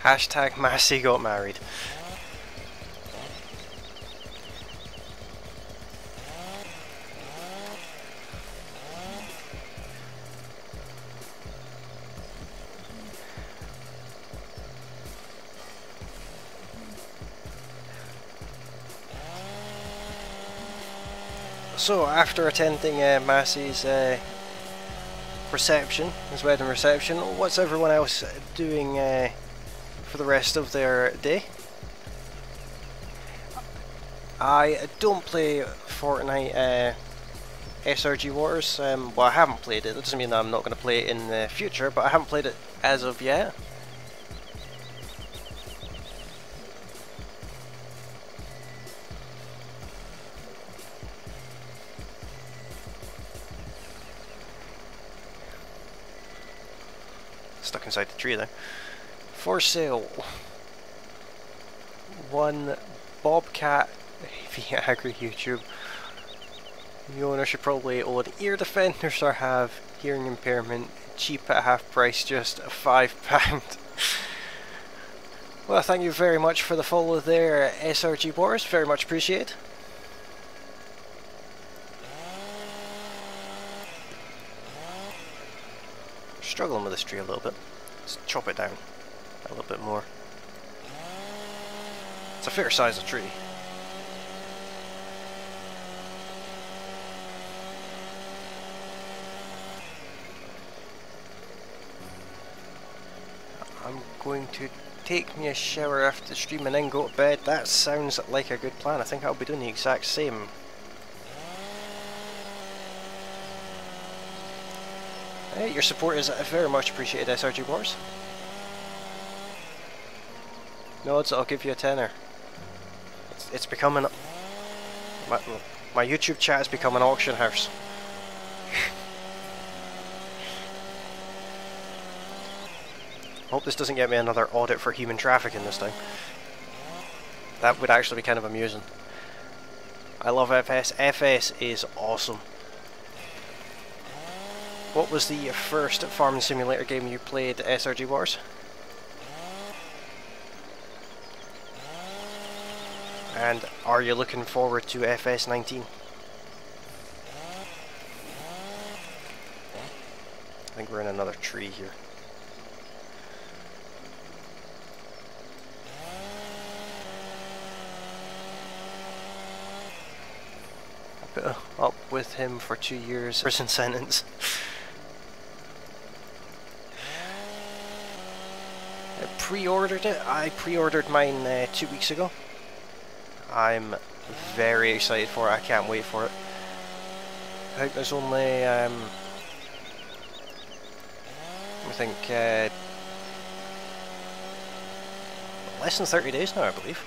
Hashtag Massey got married. So, after attending Massey's reception, his wedding reception, what's everyone else doing for the rest of their day? I don't play Fortnite SRG Waters. Well, I haven't played it. That doesn't mean that I'm not going to play it in the future, but I haven't played it as of yet. Stuck inside the tree there. For sale. One Bobcat via Agri YouTube. The owner should probably own ear defenders or have hearing impairment. Cheap at half price, just £5. Well, thank you very much for the follow there, SRG Boris. Very much appreciated. Struggling with this tree a little bit. Let's chop it down a little bit more. It's a fair size of tree. I'm going to take me a shower after the stream and then go to bed. That sounds like a good plan. I think I'll be doing the exact same. Your support is very much appreciated, SRG Wars. Nods, I'll give you a tenner. It's becoming... My YouTube chat has become an auction house. Hope this doesn't get me another audit for human trafficking this time. That would actually be kind of amusing. I love FS. FS is awesome. What was the first farming simulator game you played, SRG Wars? And are you looking forward to FS 19? I think we're in another tree here. I put up with him for 2 years prison sentence. I pre-ordered it. I pre-ordered mine 2 weeks ago. I'm very excited for it. I can't wait for it. I think there's only I think less than 30 days now, I believe.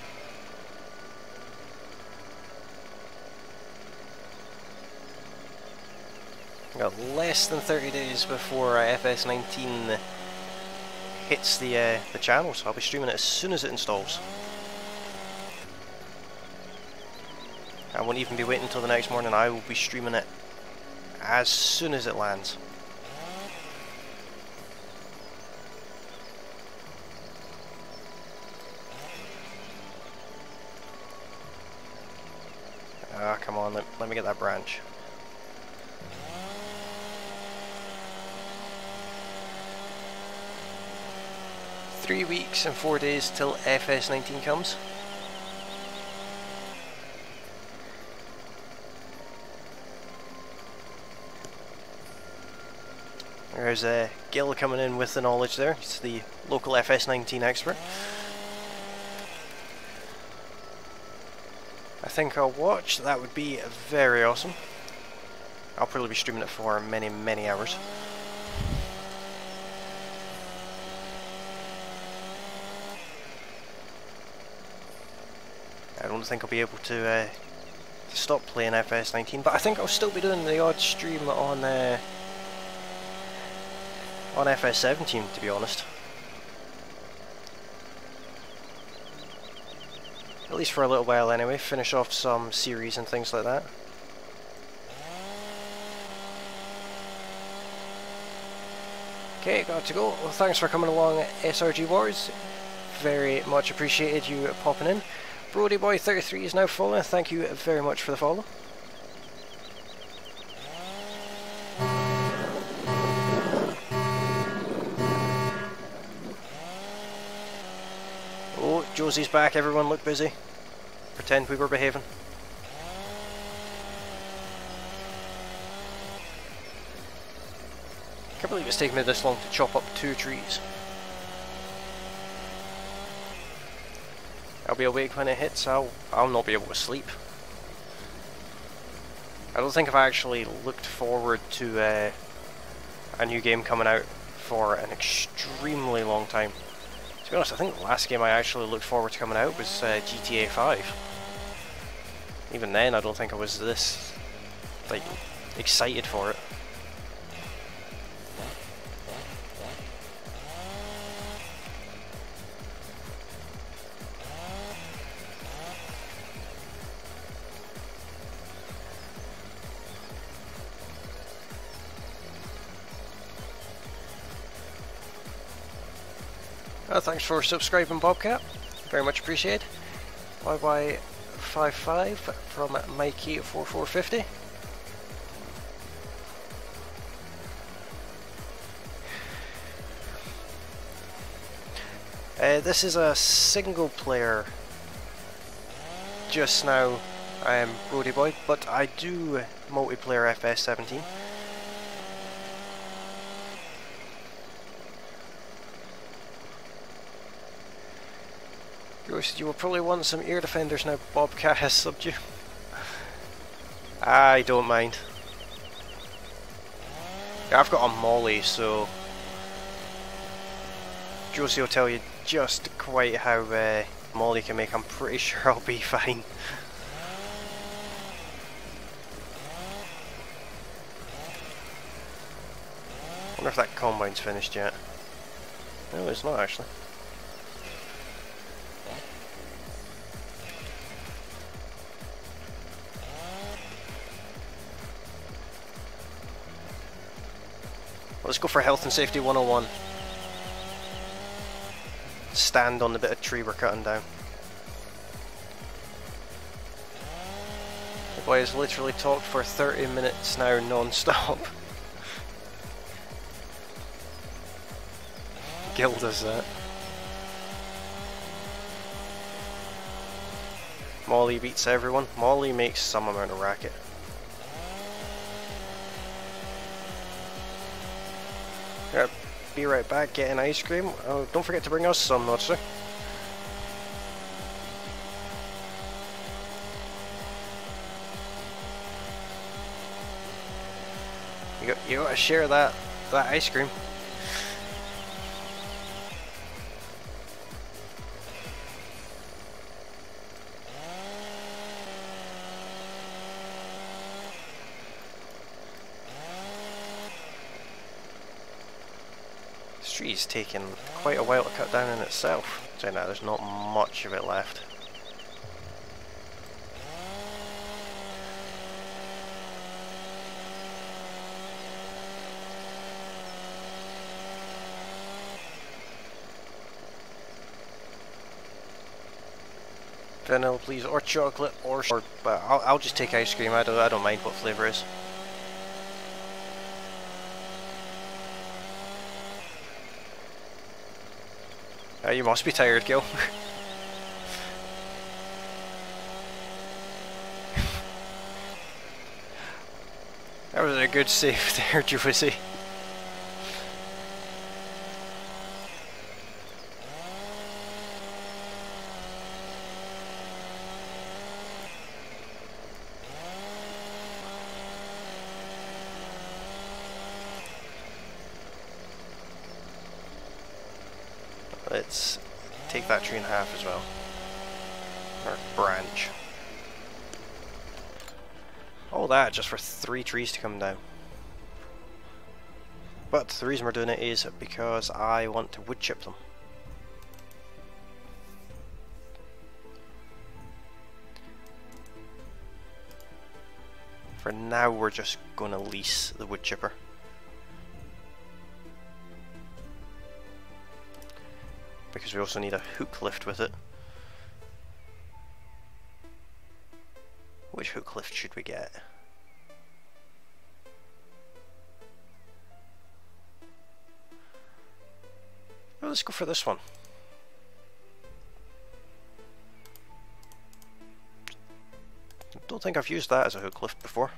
Got less than 30 days before FS19 hits the channel, so I'll be streaming it as soon as it installs. I won't even be waiting until the next morning. I will be streaming it as soon as it lands. Ah, come on, let me get that branch. Three weeks and 4 days till FS19 comes. There's Gil coming in with the knowledge there. He's the local FS19 expert. I think I'll watch. That would be very awesome. I'll probably be streaming it for many, many hours. I don't think I'll be able to stop playing FS19, but I think I'll still be doing the odd stream on FS17, to be honest. At least for a little while anyway, finish off some series and things like that. Okay, got to go. Well, thanks for coming along, SRG Wars. Very much appreciated you popping in. BrodyBoy33 is now following. Thank you very much for the follow. Oh, Josie's back. Everyone look busy. Pretend we were behaving. Can't believe it's taken me this long to chop up 2 trees. I'll be awake when it hits. I'll not be able to sleep. I don't think I've actually looked forward to a new game coming out for an extremely long time. To be honest, I think the last game I actually looked forward to coming out was GTA 5. Even then, I don't think I was this like excited for it. Thanks for subscribing, Bobcat. Very much appreciated. YY55 from Mikey4450. This is a single player just now, I am Brody Boy, but I do multiplayer FS17. Ghost, you will probably want some air defenders now Bobcat has subbed you. I don't mind. Yeah, I've got a molly, so Josie will tell you just quite how molly can make. I'm pretty sure I'll be fine. I wonder if that combine's finished yet. No, it's not actually. Let's go for health and safety 101. Stand on the bit of tree we're cutting down. The boy has literally talked for 30 minutes now non-stop. Gil does that. Molly beats everyone. Molly makes some amount of racket. Yeah, be right back, getting ice cream. Oh, don't forget to bring us some, Notcher. You gotta share that ice cream. This tree's taken quite a while to cut down in itself. So now there's not much of it left. Vanilla, please, or chocolate, or but I'll just take ice cream. I don't mind what flavour it is. You must be tired, Gil. That was a good save there, Josie. Let's take that tree in half as well. Or branch. All that just for 3 trees to come down. But the reason we're doing it is because I want to wood chip them. For now we're just going to lease the wood chipper. Because we also need a hook lift with it. Which hook lift should we get? Well, let's go for this one. I don't think I've used that as a hook lift before.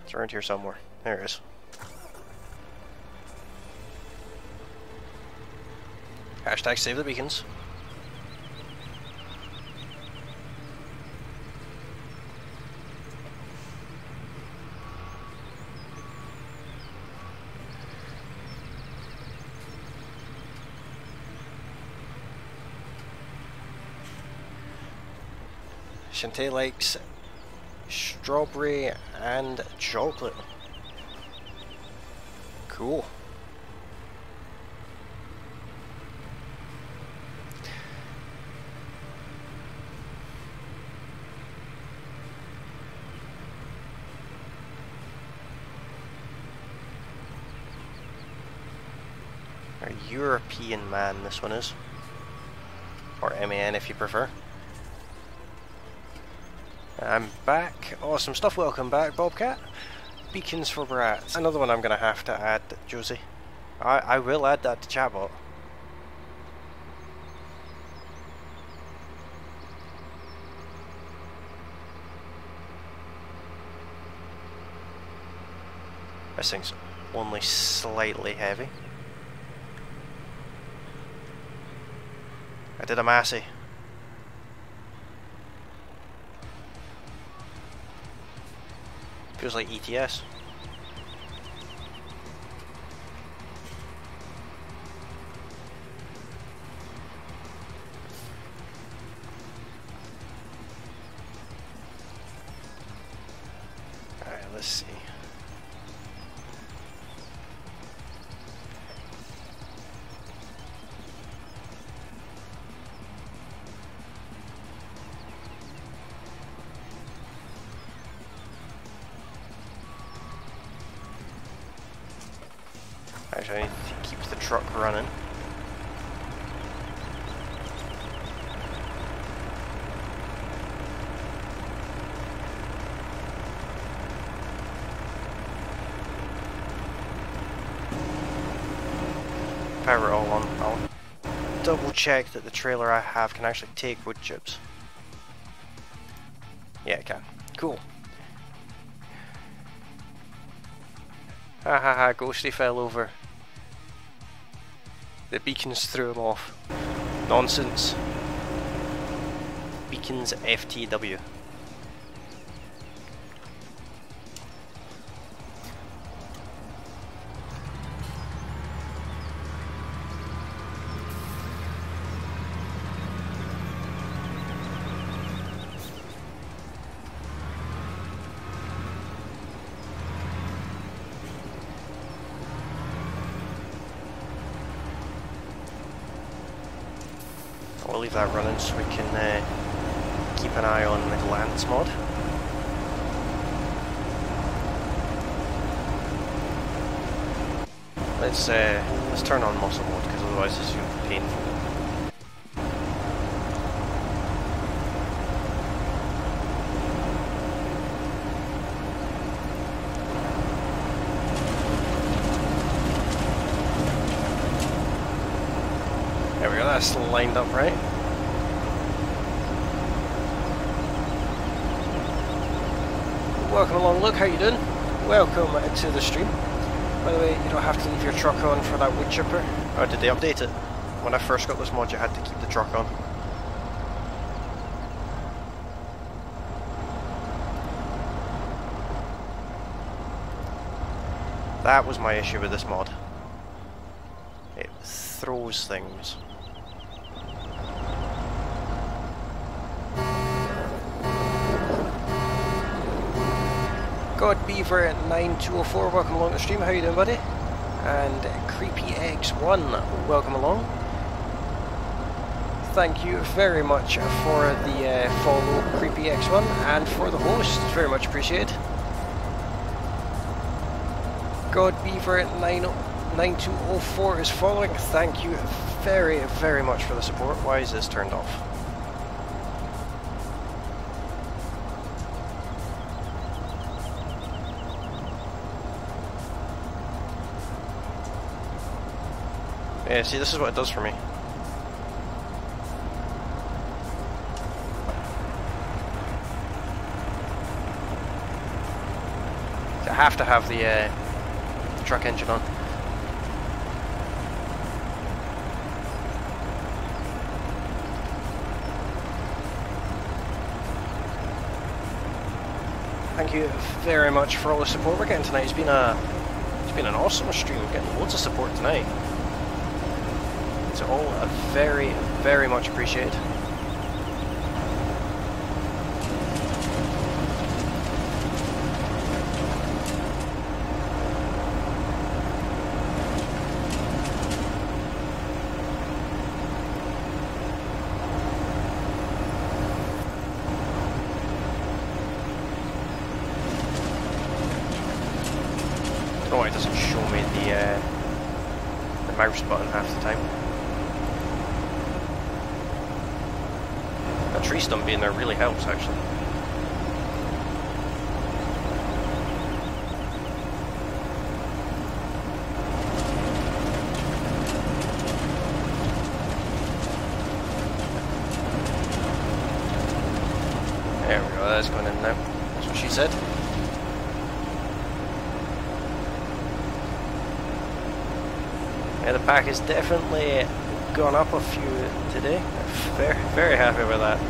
It's around here somewhere. There it is. Hashtag save the beacons. Shantae likes strawberry and chocolate. Cool. European man, this one is. Or MAN if you prefer. I'm back. Awesome stuff. Welcome back, Bobcat. Beacons for brats. Another one I'm going to have to add, Josie. I will add that to chatbot. This thing's only slightly heavy. I did a Massey. Feels like ETS. Alright, let's see. Actually, I need to keep the truck running. Power it all on. I'll double check that the trailer I have can actually take wood chips. Yeah, it can. Cool. Ha ha ha, Ghosty fell over. The beacons threw him off. Nonsense. Beacons FTW. We'll leave that running so we can keep an eye on the Glance mod. Let's turn on muscle mode because otherwise it's going to be painful. There we go, that's lined up right. Welcome along, look, how you doing? Welcome to the stream. By the way, you don't have to leave your truck on for that wood chipper. Or did they update it? When I first got this mod you had to keep the truck on. That was my issue with this mod. It throws things. God Beaver at 9204, welcome along the stream, how you doing buddy? And Creepy X1, welcome along. Thank you very much for the follow, Creepy X1, and for the host, it's very much appreciated. God Beaver at 9204 is following, thank you very, very much for the support. Why is this turned off? Yeah, see, this is what it does for me. I have to have the truck engine on. Thank you very much for all the support we're getting tonight. It's been an awesome stream. We're getting loads of support tonight. It's all very, very much appreciated. I don't know why it doesn't show me the mouse button half the time. That tree stump being there really helps actually. There we go, that's going in now. That's what she said. Yeah, the pack is definitely gone up a few today. Very, very happy with that.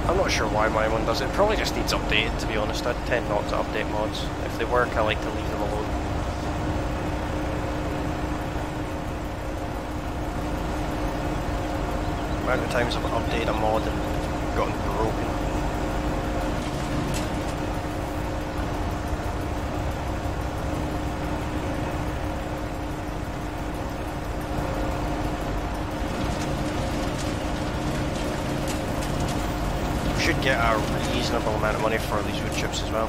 I'm not sure why my one does it. Probably just needs updated, to be honest. I tend not to update mods. If they work, I like to leave them alone. The amount of times I've updated a mod and gotten broken. Should get a reasonable amount of money for these wood chips as well.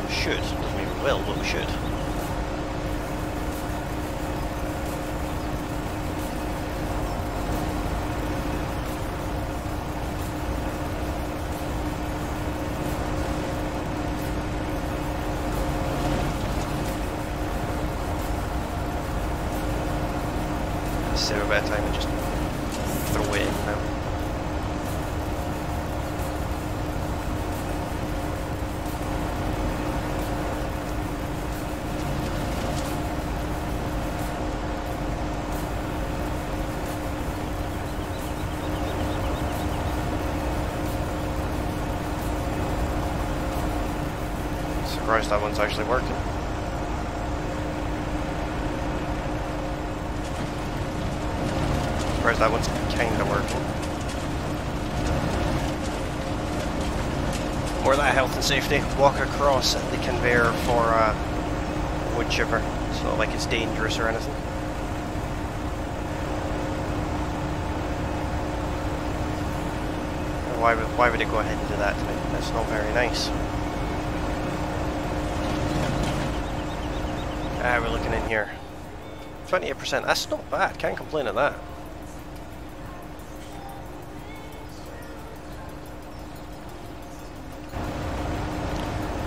We should. Doesn't mean we will, but we should. Save a bit of time and just throw it in now. Surprised that one's actually working. Surprised that one's kinda working. More of that health and safety. Walk across the conveyor for a wood chipper. It's not like it's dangerous or anything. Why would it go ahead and do that to me? That's not very nice. We're looking in here. 28%, that's not bad, can't complain at that.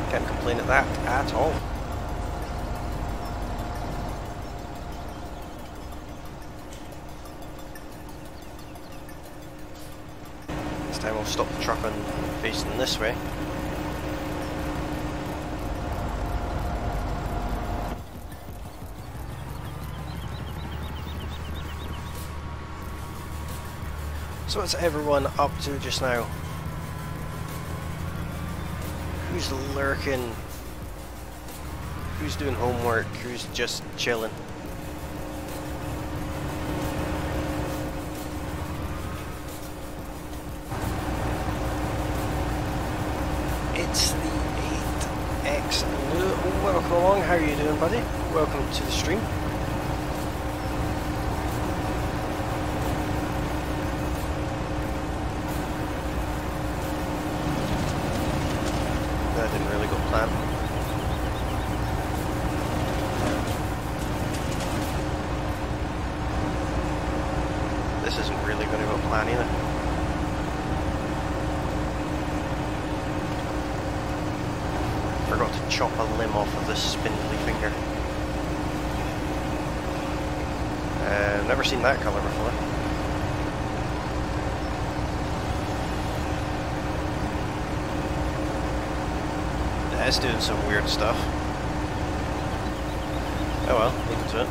Can't complain at that at all. This time we'll stop the truck on facing this way. So what's everyone up to just now? Who's lurking? Who's doing homework? Who's just chilling? It's the 8X Lou. Welcome along, how are you doing, buddy? Welcome to the stream. That didn't really go plan. This isn't really going to go plan either. Forgot to chop a limb off of this spindly finger. Never seen that colour before. It's doing some weird stuff. Oh well, leave it to it.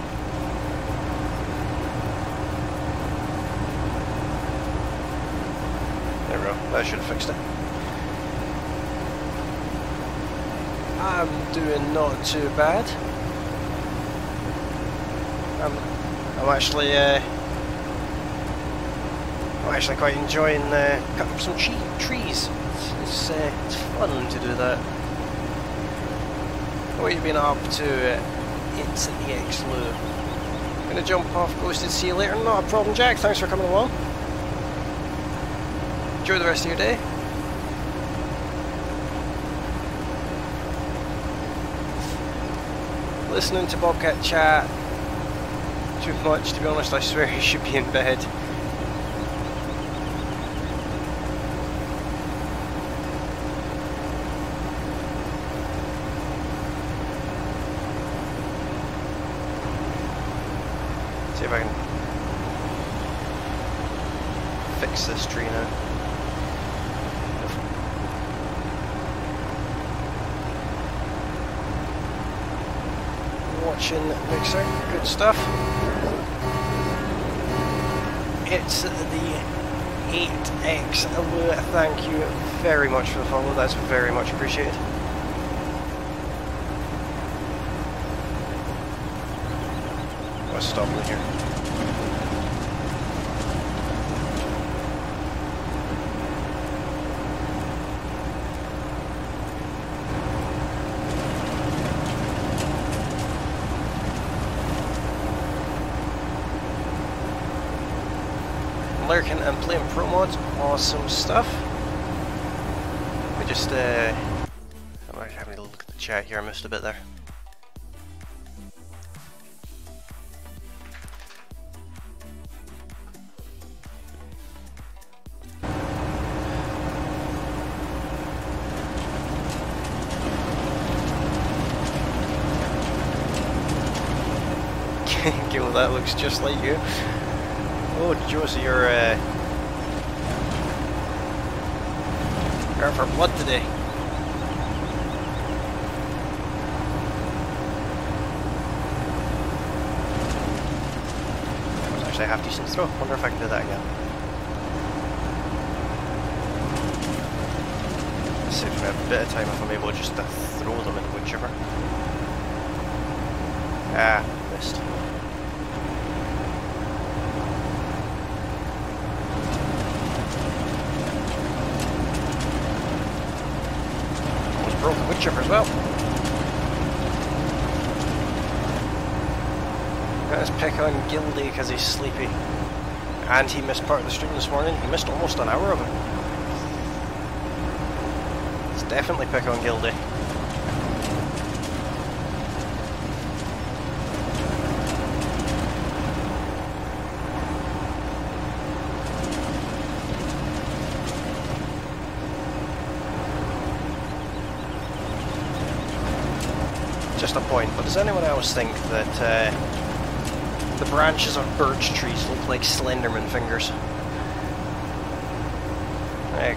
There we go, that should have fixed it. I'm doing not too bad. I'm actually quite enjoying cutting up some trees. It's fun to do that. What have you been up to? It's the X-Lou. Gonna jump off, ghosted, see you later. Not a problem, Jack. Thanks for coming along. Enjoy the rest of your day. Listening to Bobcat chat too much, to be honest. I swear he should be in bed. See if I can fix this tree now. watching Mixer. Good stuff. It's the 8X. Thank you very much for the follow. That's very much appreciated. Let's stop in here. Lurking and playing pro mods, awesome stuff. We just I'm having a look at the chat here. I missed a bit there. Gil, that looks just like you. Oh, Josie, you're out for blood today. That was actually a half decent throw. Wonder if I can do that again. Saves me a bit of time if I'm able just to throw them in the wood chipper. Ah, missed. Broke the wood chipper as well. Let's pick on Gildy because he's sleepy. And he missed part of the stream this morning. He missed almost an hour of it. Let's definitely pick on Gildy. Just a point, but does anyone else think that the branches of birch trees look like Slenderman fingers?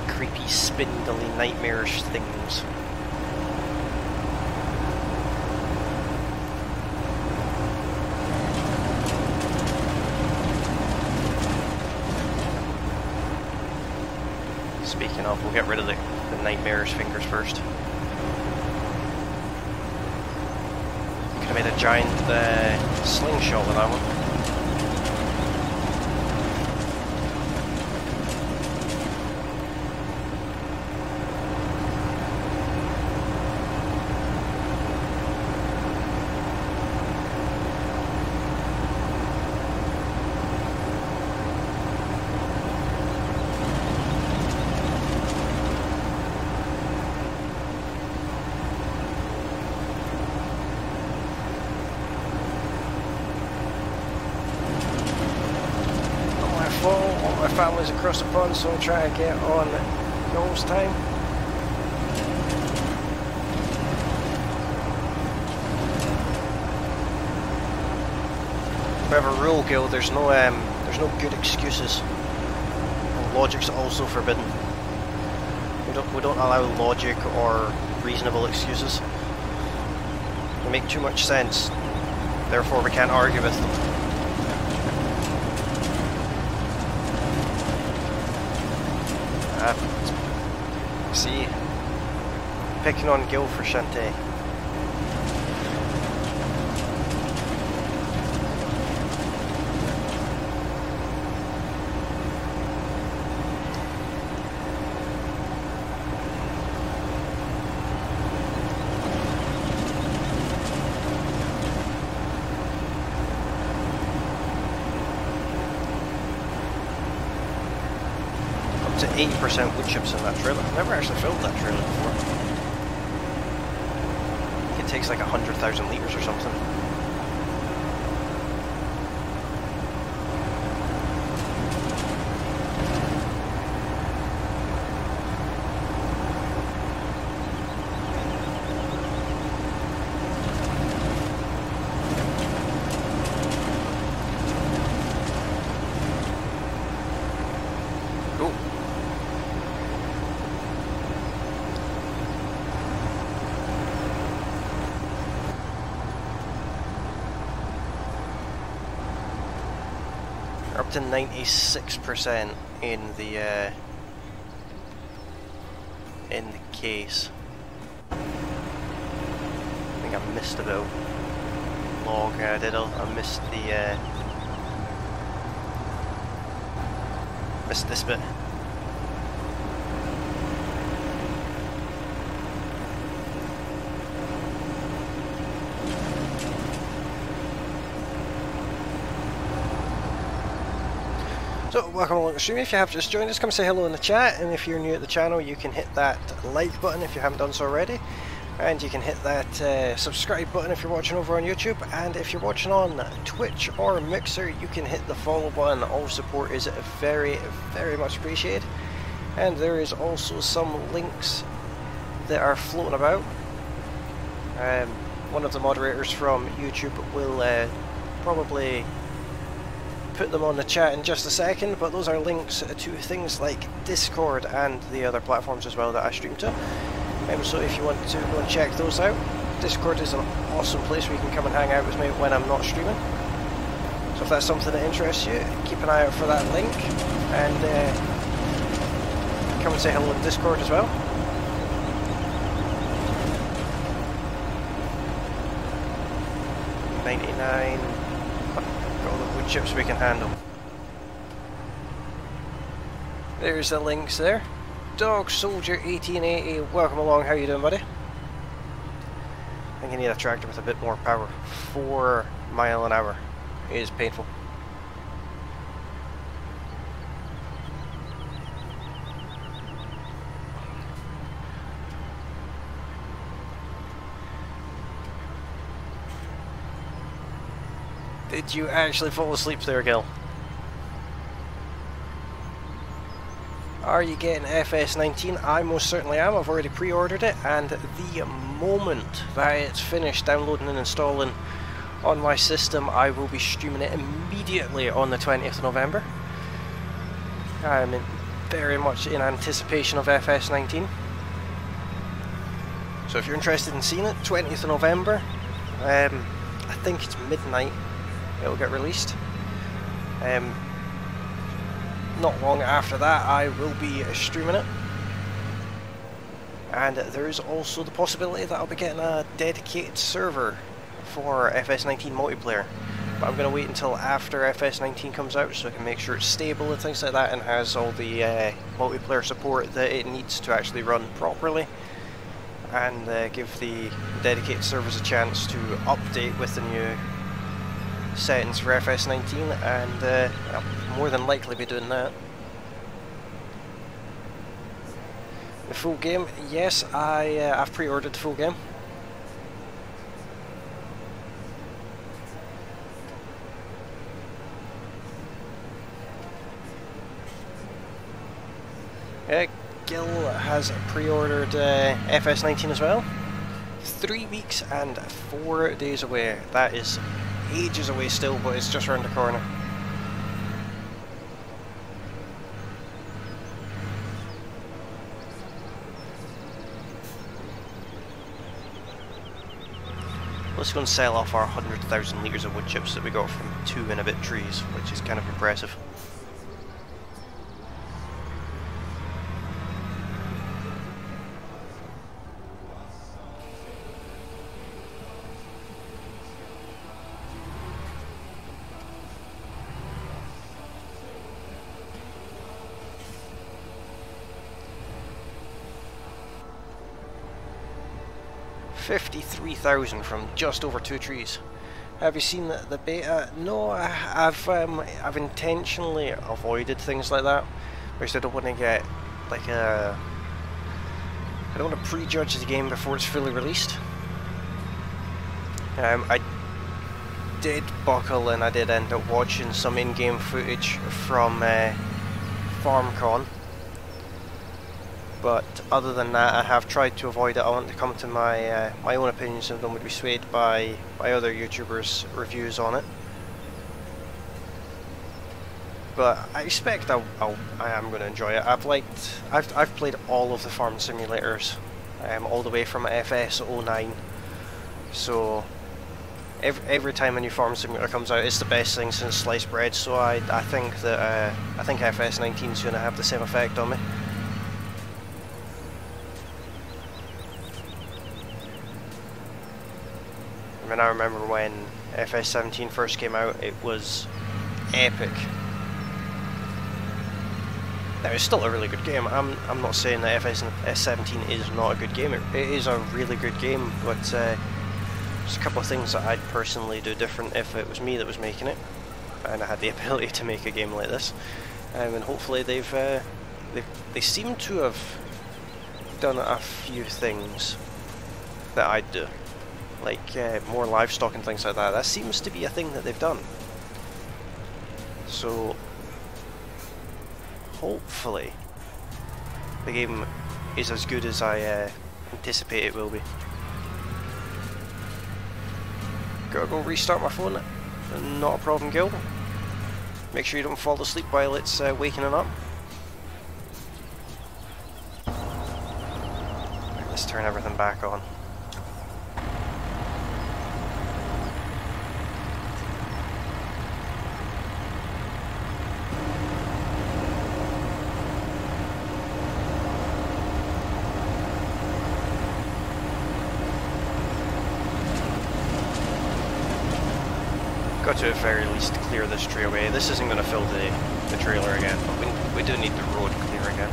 Creepy, spindly, nightmarish things. Speaking of, we'll get rid of the nightmarish fingers first. I made a giant slingshot with that one. All my family's across the pond, so I'll try and get on Noel's time. We have a rule, Gil. There's no good excuses. And logic's also forbidden. We don't allow logic or reasonable excuses. They make too much sense. Therefore, we can't argue with them. See, picking on Gil for Shantae. To 80% wood chips in that trailer. I've never actually filled that trailer before. I think it takes like 100,000 litres or something. Cool. to 96% in the case. I think I missed a bit of log. I did. I missed the missed this bit. So, welcome along to the stream. If you have just joined us, come say hello in the chat, and if you're new at the channel, you can hit that like button if you haven't done so already, and you can hit that subscribe button if you're watching over on YouTube, and if you're watching on Twitch or Mixer, you can hit the follow button. All support is very, very much appreciated, and there is also some links that are floating about. One of the moderators from YouTube will probably put them on the chat in just a second, but those are links to things like Discord and the other platforms as well that I stream to. So if you want to go and check those out, Discord is an awesome place where you can come and hang out with me when I'm not streaming. So if that's something that interests you, keep an eye out for that link, and come and say hello in Discord as well. $99. Got all the wood chips we can handle. There's the links there. Dog Soldier 1880, welcome along. How you doing, buddy? I think I need a tractor with a bit more power. 4 miles an hour is painful. Did you actually fall asleep there, Gil? Are you getting FS19? I most certainly am. I've already pre-ordered it, and the moment that it's finished downloading and installing on my system, I will be streaming it immediately on the 20th of November. I'm very much in anticipation of FS19. So if you're interested in seeing it, 20th of November, I think it's midnight. It'll get released. Not long after that, I will be streaming it. And there is also the possibility that I'll be getting a dedicated server for FS19 multiplayer. But I'm going to wait until after FS19 comes out so I can make sure it's stable and things like that, and has all the multiplayer support that it needs to actually run properly. And give the dedicated servers a chance to update with the new settings for FS19, and I'll more than likely be doing that. The full game, yes, I've pre-ordered the full game. Gil has pre-ordered FS19 as well. 3 weeks and 4 days away. That is ages away still, but it's just around the corner. Let's go and sell off our 100,000 litres of wood chips that we got from 2 and a bit trees, which is kind of impressive. $53,000 from just over 2 trees. Have you seen the beta? No, I've intentionally avoided things like that because I don't want to get like I don't want to prejudge the game before it's fully released. I did buckle and I did end up watching some in-game footage from FarmCon. But other than that, I have tried to avoid it. I want to come to my my own opinions and don't want to be swayed by other YouTubers' reviews on it. But I expect I am going to enjoy it. I've played all of the farm simulators, all the way from FS09. So every time a new farm simulator comes out, it's the best thing since sliced bread. So I think that I think FS19 is going to have the same effect on me. I mean, I remember when FS17 first came out, it was epic. Now, it's still a really good game. I'm not saying that FS17 is not a good game. It is a really good game, but there's a couple of things that I'd personally do different if it was me that was making it, and I had the ability to make a game like this. And hopefully they seem to have done a few things that I'd do, like more livestock and things like that. That seems to be a thing that they've done. So hopefully the game is as good as I anticipate it will be. Gotta go restart my phone. Not a problem, Gil. Make sure you don't fall asleep while it's waking up. Right, let's turn everything back on. Got to at the very least clear this tree away. This isn't going to fill the trailer again, but we do need the road clear again.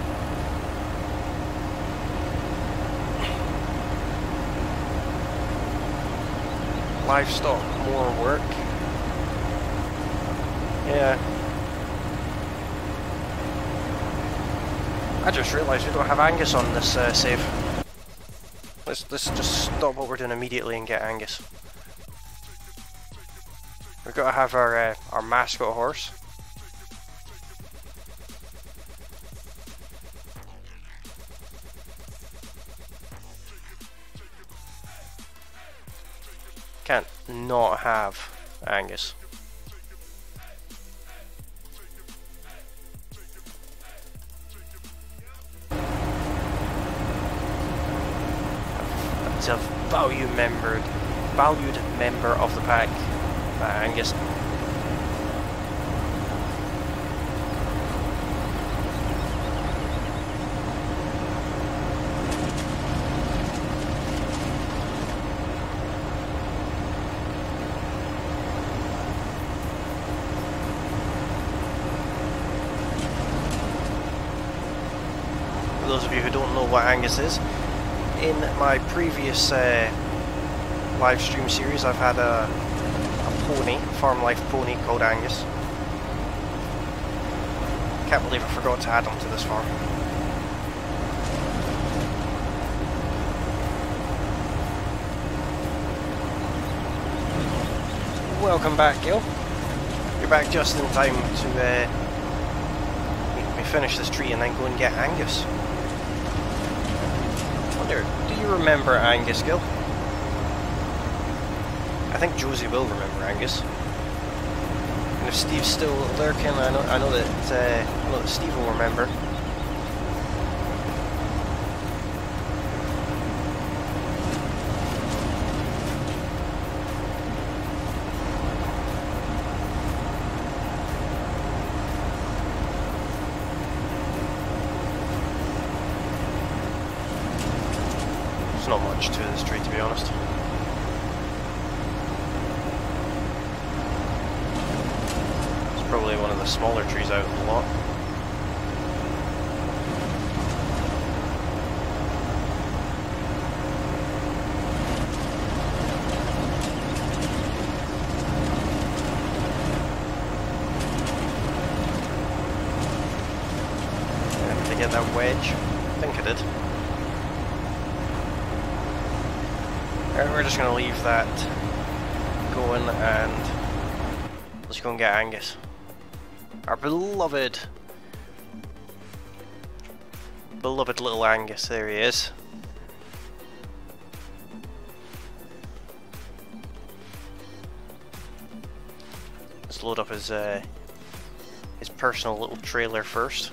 Livestock, more work. Yeah. I just realised we don't have Angus on this save. Let's just stop what we're doing immediately and get Angus. We've got to have our mascot horse. Can't not have Angus. It's a valued member of the pack. Angus. For those of you who don't know what Angus is, in my previous live stream series I've had a pony, farm life pony called Angus. Can't believe I forgot to add him to this farm. Welcome back, Gil. You're back just in time to make me finish this tree and then go and get Angus. I wonder, do you remember Angus, Gil? I think Josie will remember Angus. And if Steve's still lurking, I know that Steve will remember. There's not much to this tree, to be honest. Probably one of the smaller trees out of the lot. Did I get that wedge? I think I did. Alright, we're just going to leave that going and let's go and get Angus. Our beloved little Angus, there he is. Let's load up his personal little trailer first.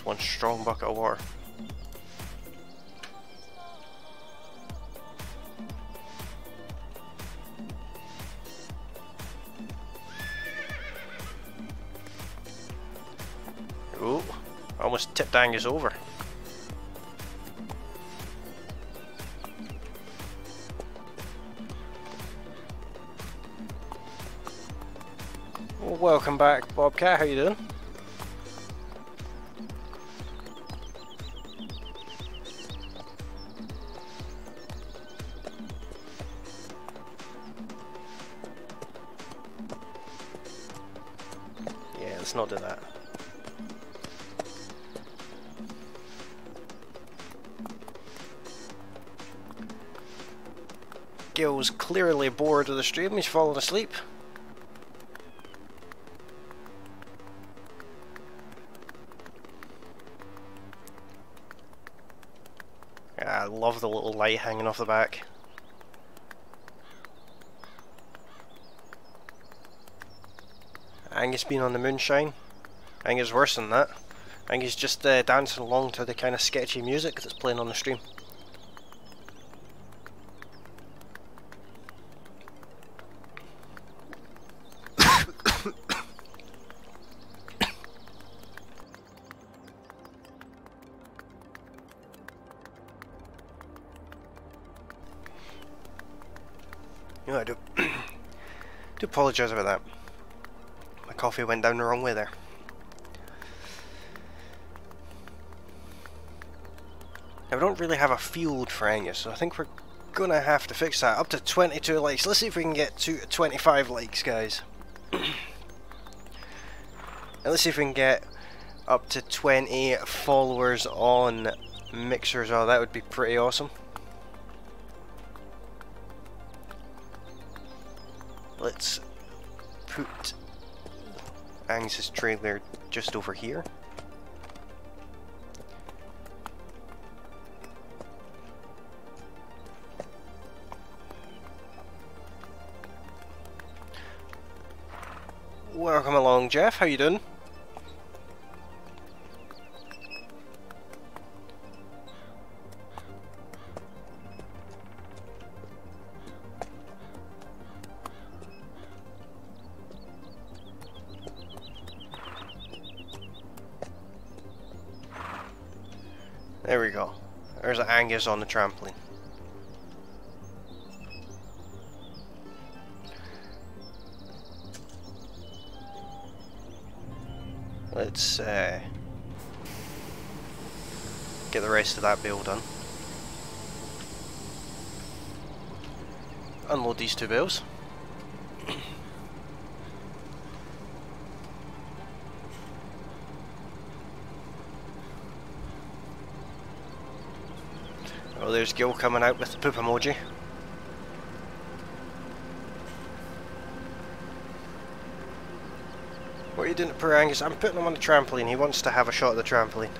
That's one strong bucket of water. Oh, almost tipped Angus over. Well, welcome back, Bobcat. How you doing? Yeah, let's not do that. Gil's clearly bored of the stream, he's fallen asleep. I love the little light hanging off the back. Angus being on the moonshine. I think it's worse than that. I think he's just dancing along to the kind of sketchy music that's playing on the stream. You know, I do apologise about that. My coffee went down the wrong way there. Now, we don't really have a field for Angus, so I think we're gonna have to fix that. Up to 22 likes. Let's see if we can get to 25 likes, guys. And let's see if we can get up to 20 followers on Mixer as well. That would be pretty awesome. Let's put Angus's trailer just over here. Welcome along, Jeff. How you doing? There we go. There's Angus on the trampoline. Let's get the rest of that bale done. Unload these two bales. Oh, there's Gil coming out with the poop emoji. What are you doing to poor Angus? I'm putting him on the trampoline. He wants to have a shot at the trampoline.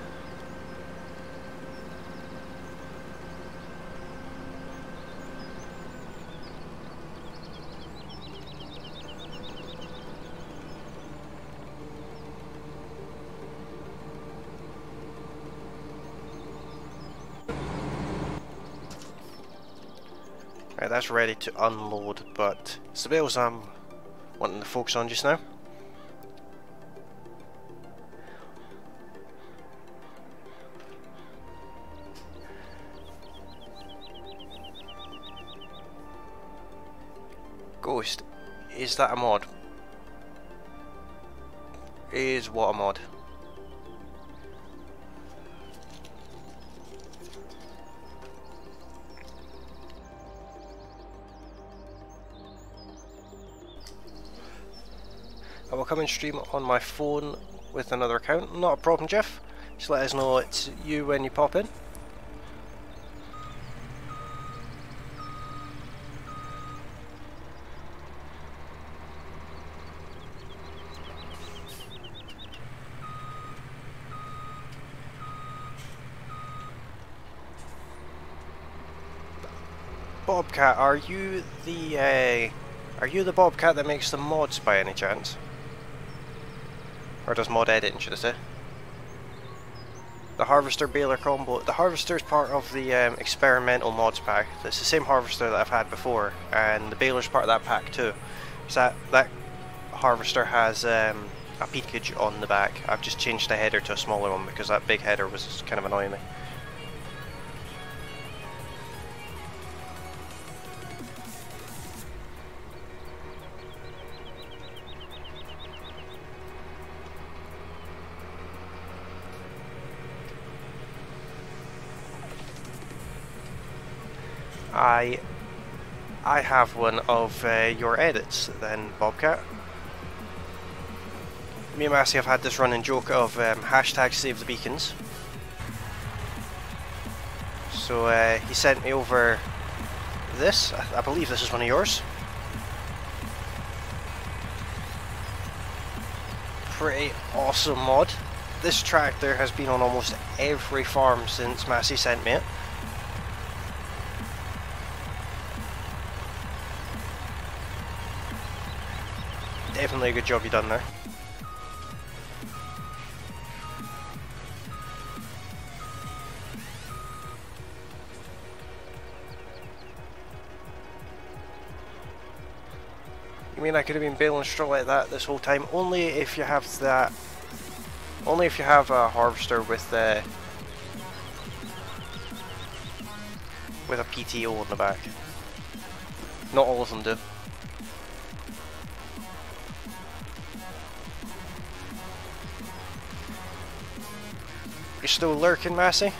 Right, that's ready to unload, but it's the bales I'm wanting to focus on just now. Ghost, is that a mod? Is what a mod? I will come and stream on my phone with another account. Not a problem, Jeff. Just let us know it's you when you pop in. Bobcat, are you the Bobcat that makes the mods by any chance? Or does mod editing, should I say? the harvester baler combo. The harvester is part of the experimental mods pack. It's the same harvester that I've had before, and the baler is part of that pack too. So that harvester has a peakage on the back. I've just changed the header to a smaller one because that big header was kind of annoying me. I have one of your edits then, Bobcat. Me and Massey have had this running joke of hashtag save the beacons. So he sent me over this. I believe this is one of yours. Pretty awesome mod. This tractor has been on almost every farm since Massey sent me it. Definitely a good job you done there. You mean I could have been baling straw like that this whole time? Only if you have that. Only if you have a harvester with a PTO on the back. Not all of them do. You're still lurking, Massey?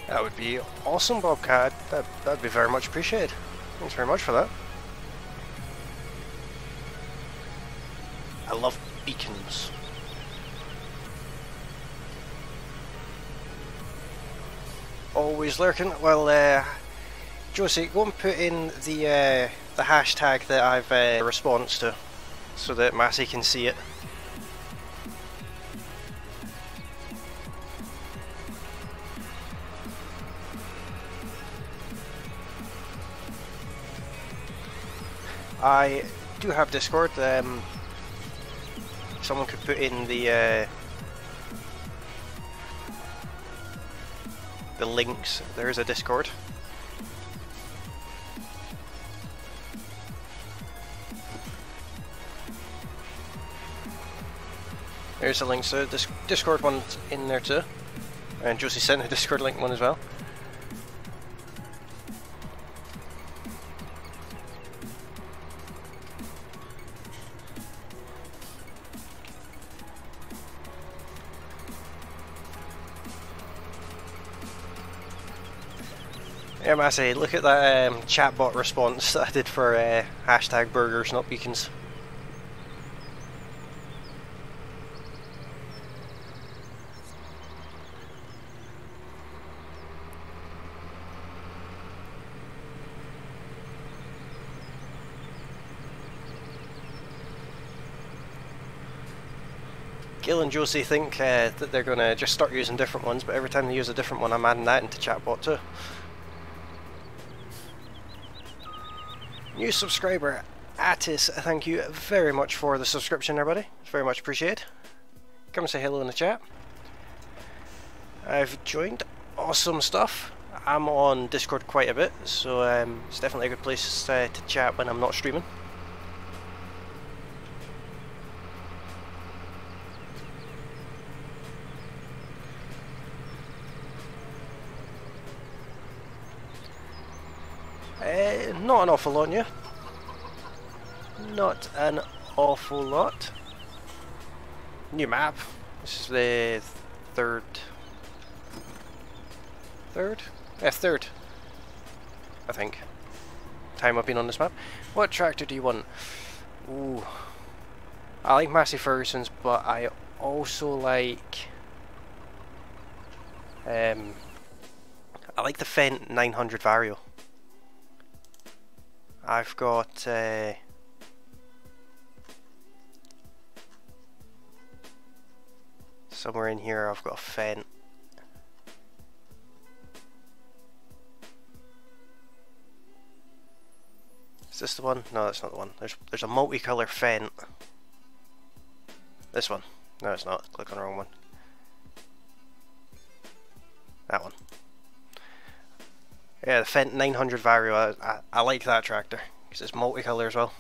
That would be awesome, Bobcat. That'd be very much appreciated. Thanks very much for that. I love beacons. Always lurking. Well, Josie, go and put in the hashtag that I've response to, so that Massey can see it. I do have Discord. Someone could put in the links. There is a Discord. There's a link, so this Discord one's in there too. And Josie sent a Discord link one as well. Yeah, Massey, look at that chatbot response that I did for hashtag burgers, not beacons. Gil and Josie think that they're going to just start using different ones, but every time they use a different one, I'm adding that into chatbot too. New subscriber, Atis, thank you very much for the subscription there, buddy. It's very much appreciated. Come and say hello in the chat. I've joined. Awesome stuff. I'm on Discord quite a bit, so it's definitely a good place to chat when I'm not streaming. Not an awful lot new. Not an awful lot. New map. This is the third. Yeah, third. I think. Time I've been on this map. What tractor do you want? Ooh. I like Massey Ferguson's, but I also like I like the Fendt 900 Vario. I've got somewhere in here I've got a Fendt. Is this the one? No, that's not the one. There's a multicolour Fendt. This one. No, it's not. Click on the wrong one. That one. Yeah, the Fendt 900 Vario. I like that tractor because it's multicolour as well.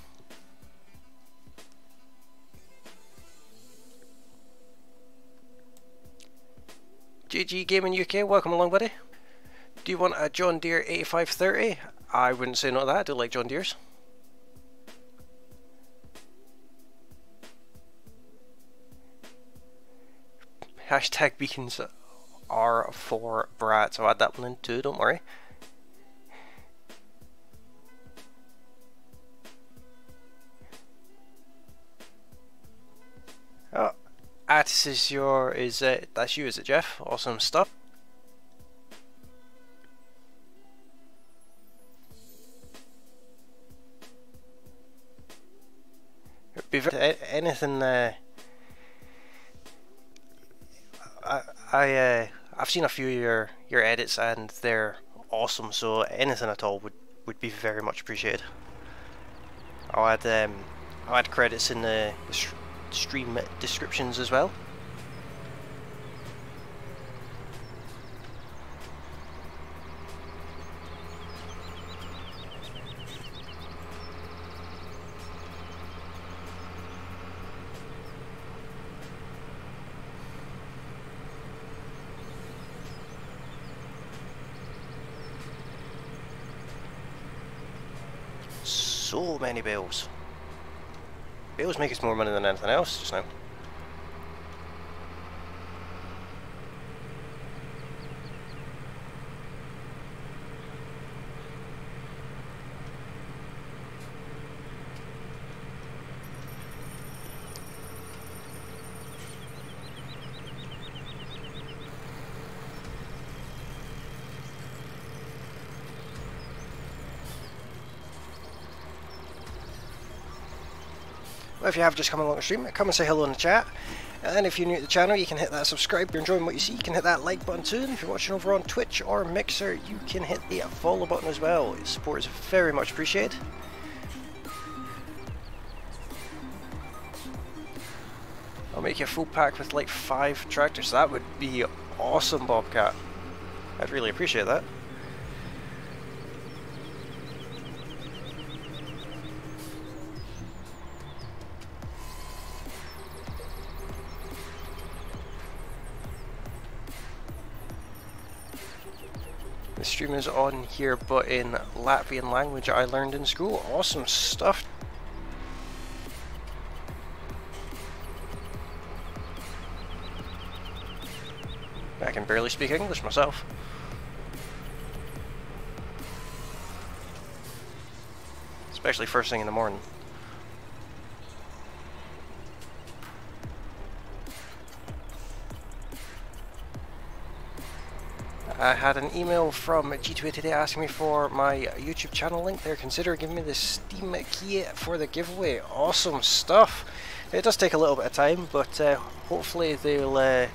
GG Gaming UK, welcome along, buddy. Do you want a John Deere 8530? I wouldn't say no to that. I do like John Deere's. Hashtag beacons are for brats. I'll add that one in too, don't worry. Oh, Attis is that's you, is it, Jeff? Awesome stuff. Be very, anything. I've seen a few of your edits and they're awesome. So anything at all would be very much appreciated. I'll add credits in the stream descriptions as well. So many bales. Bales make us more money than anything else just now. Well, if you have just come along the stream, come and say hello in the chat. And if you're new to the channel, you can hit that subscribe. If you're enjoying what you see, you can hit that like button too. And if you're watching over on Twitch or Mixer, you can hit the follow button as well. Your support is very much appreciated. I'll make you a full pack with like 5 tractors. That would be awesome, Bobcat. I'd really appreciate that. The stream is on here, but in Latvian language I learned in school. Awesome stuff. I can barely speak English myself. Especially first thing in the morning. I had an email from G2A today asking me for my YouTube channel link there. Consider giving me the Steam key for the giveaway. Awesome stuff. It does take a little bit of time, but hopefully they'll... well,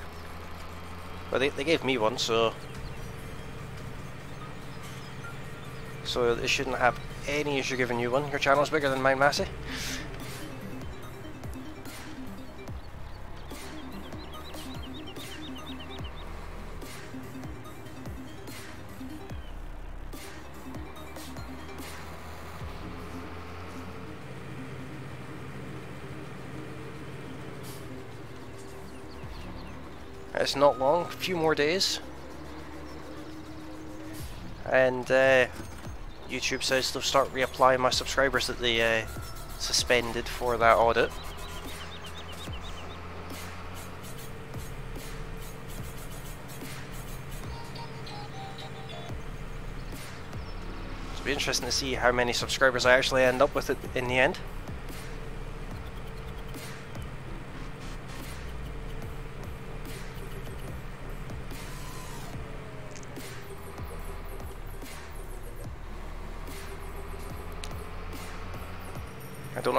they gave me one, so they shouldn't have any issue giving you one. Your channel's bigger than mine, Massey. It's not long, a few more days, and YouTube says they'll start reapplying my subscribers that they suspended for that audit. It'll be interesting to see how many subscribers I actually end up with it in the end. I don't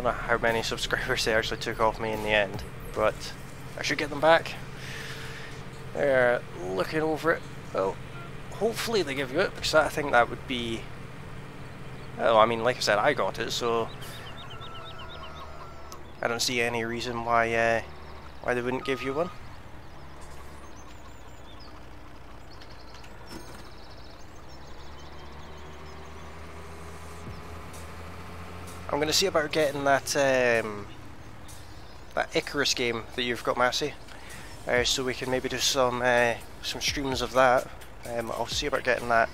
know how many subscribers they actually took off me in the end, but I should get them back. They're looking over it. Well, hopefully they give you it, because I think that would be... Well, I mean, like I said, I got it, so I don't see any reason why they wouldn't give you one. I'm going to see about getting that that Icarus game that you've got, Massey, so we can maybe do some streams of that. I'll see about getting that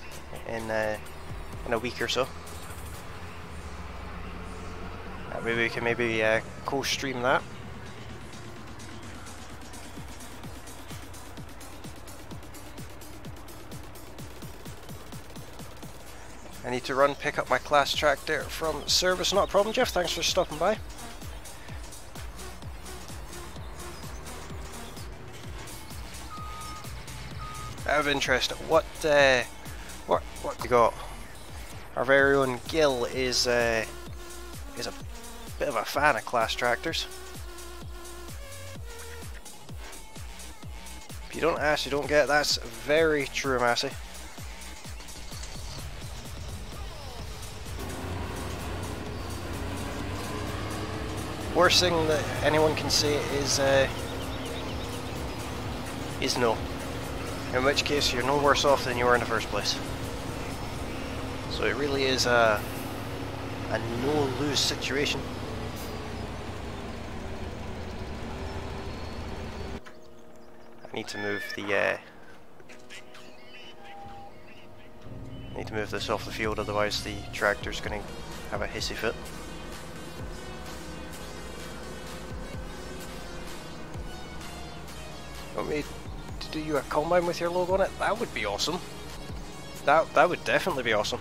in a week or so. Maybe we can co-stream that. I need to run, pick up my class tractor from service. Not a problem, Jeff. Thanks for stopping by. Out of interest, what you got? Our very own Gil is a bit of a fan of class tractors. If you don't ask, you don't get. That's very true, Massey. Worst thing that anyone can say is no. In which case, you're no worse off than you were in the first place. So it really is a no-lose situation. I need to move this off the field, otherwise the tractor's going to have a hissy fit. Want me to do you a combine with your logo on it? That would be awesome. That would definitely be awesome.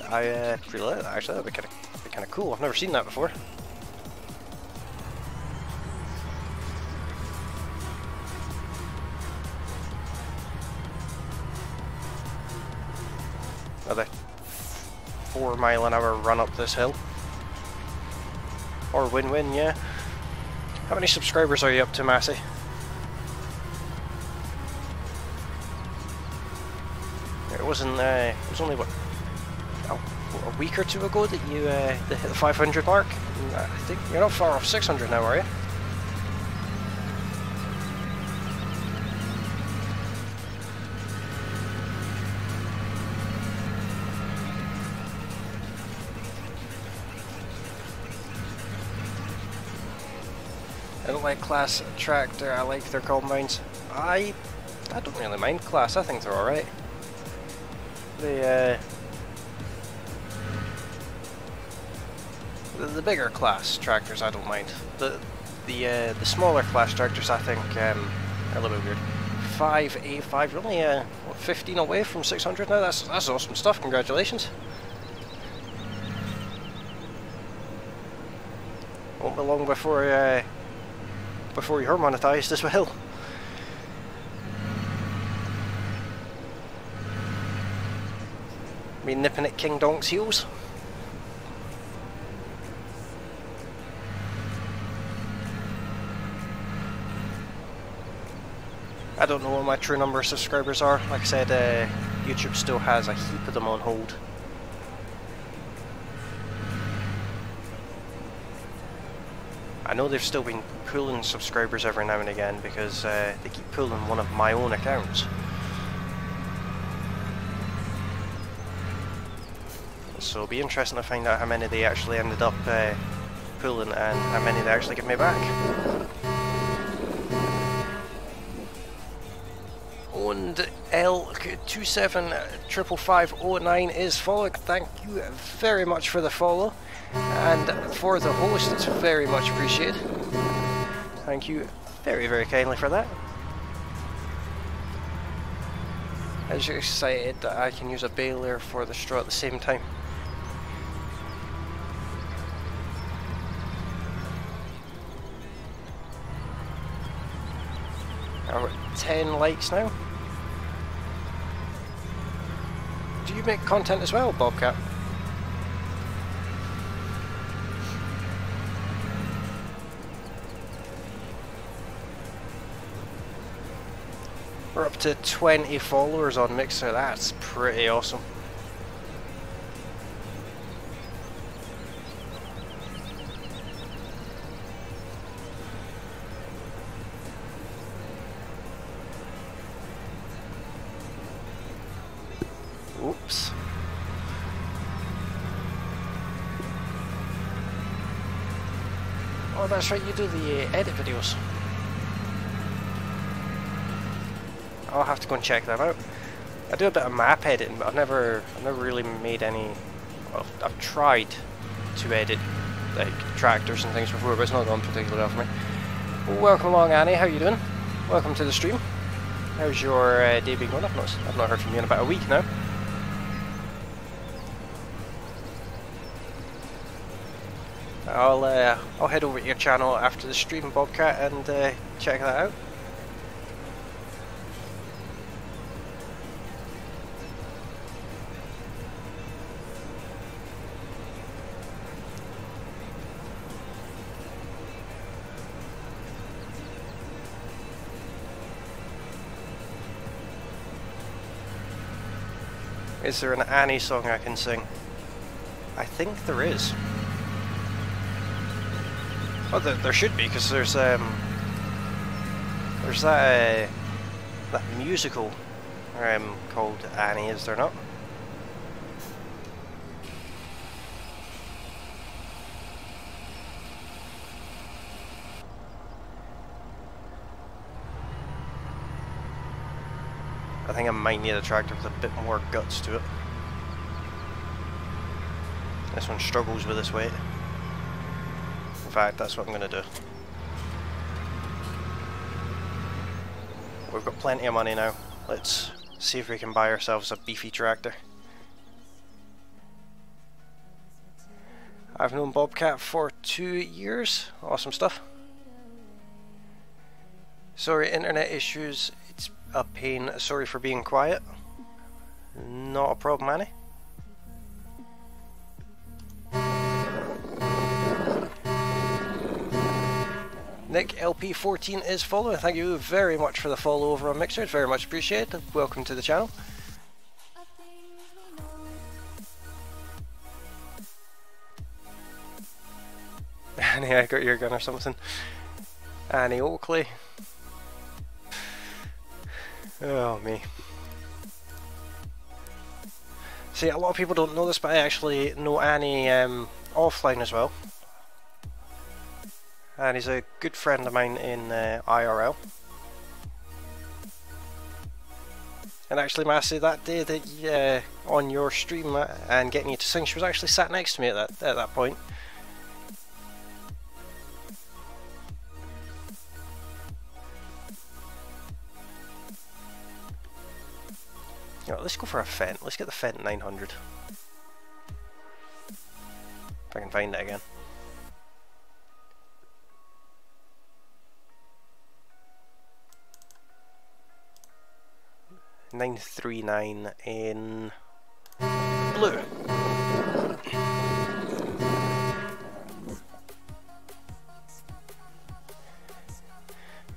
I really like that, actually. That'd be kind of cool. I've never seen that before. Another 4 mile an hour run up this hill. Or win-win, yeah. How many subscribers are you up to, Massey? It was only what, a week or two ago that you hit the 500 mark. I think you're not far off 600 now, are you? I don't like class tractor, I like their combines. I don't really mind class, I think they're alright. The bigger class tractors I don't mind. The smaller class tractors I think are a little bit weird. 585, you're only what, 15 away from 600 now? That's awesome stuff, congratulations. Won't be long before you're monetized as well. Me nipping at King Donk's heels. I don't know what my true number of subscribers are. Like I said, YouTube still has a heap of them on hold. I know they've still been pulling subscribers every now and again because they keep pulling one of my own accounts. So it'll be interesting to find out how many they actually ended up pulling and how many they actually give me back. And L2755509 is following. Thank you very much for the follow. And for the host, it's very much appreciated. Thank you very, very kindly for that. I'm just excited that I can use a baler for the straw at the same time. We're at 10 likes now. Do you make content as well, Bobcat? We're up to 20 followers on Mixer. That's pretty awesome. Oops. Oh, that's right, you do the edit videos. I'll have to go and check them out. I do a bit of map editing, but I've never really made any. Well, I've tried to edit like tractors and things before, but it's not gone particularly well for me. Well, welcome along, Annie. How you doing? Welcome to the stream. How's your day been going? I've not heard from you in about a week now. I'll head over to your channel after the stream, Bobcat, and check that out. Is there an Annie song I can sing? I think there is. Oh, there should be, because there's that musical called Annie, is there not? I think I might need a tractor with a bit more guts to it. This one struggles with this weight. In fact, that's what I'm going to do. We've got plenty of money now. Let's see if we can buy ourselves a beefy tractor. I've known Bobcat for 2 years. Awesome stuff. Sorry, internet issues. It's a pain. Sorry for being quiet. Not a problem, Annie. Nick LP14 is following. Thank you very much for the follow over on Mixer. It's very much appreciated. Welcome to the channel. Annie, I got your gun or something. Annie Oakley. Oh me. See, a lot of people don't know this, but I actually know Annie offline as well. And he's a good friend of mine in IRL. And actually, Massey, that day that on your stream and getting you to sing, she was actually sat next to me at that point. You know, let's go for a Fent. Let's get the Fent 900. If I can find it again. $939 in blue.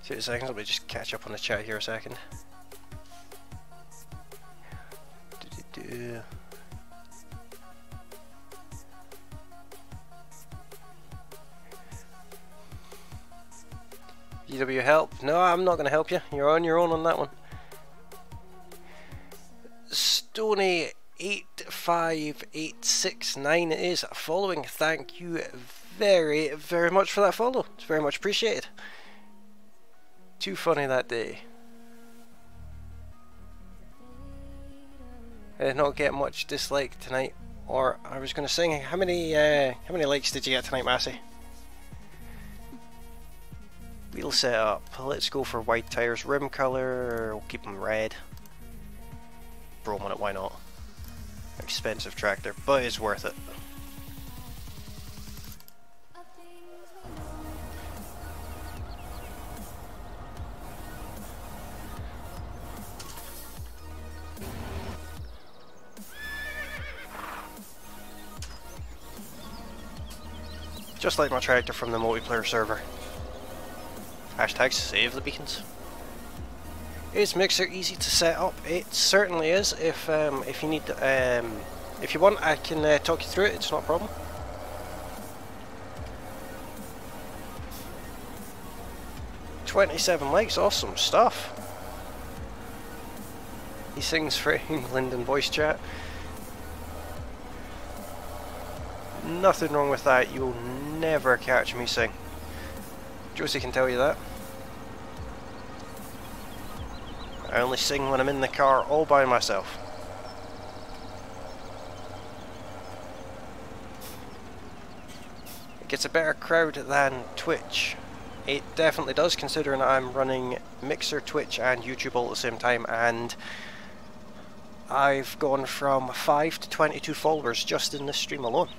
2 seconds, let me just catch up on the chat here a second. GW help? No, I'm not going to help you. You're on your own on that one. Stoney85869 is following. Thank you very, very much for that follow. It's very much appreciated. Too funny that day. I did not get much dislike tonight, or I was going to sing. How many likes did you get tonight, Massey? Wheel setup. Let's go for white tires. Rim color. We'll keep them red. Chrome on it. Why not? Expensive tractor, but it's worth it. Just like my tractor from the multiplayer server. Hashtag save the beacons. Is Mixer easy to set up? It certainly is. If you need, if you want, I can talk you through it. It's not a problem. "27 likes, awesome stuff." He sings for England in voice chat. Nothing wrong with that. You'll never catch me sing. Josie can tell you that. I only sing when I'm in the car all by myself. It gets a better crowd than Twitch. It definitely does, considering I'm running Mixer, Twitch and YouTube all at the same time, and I've gone from 5 to 22 followers just in this stream alone.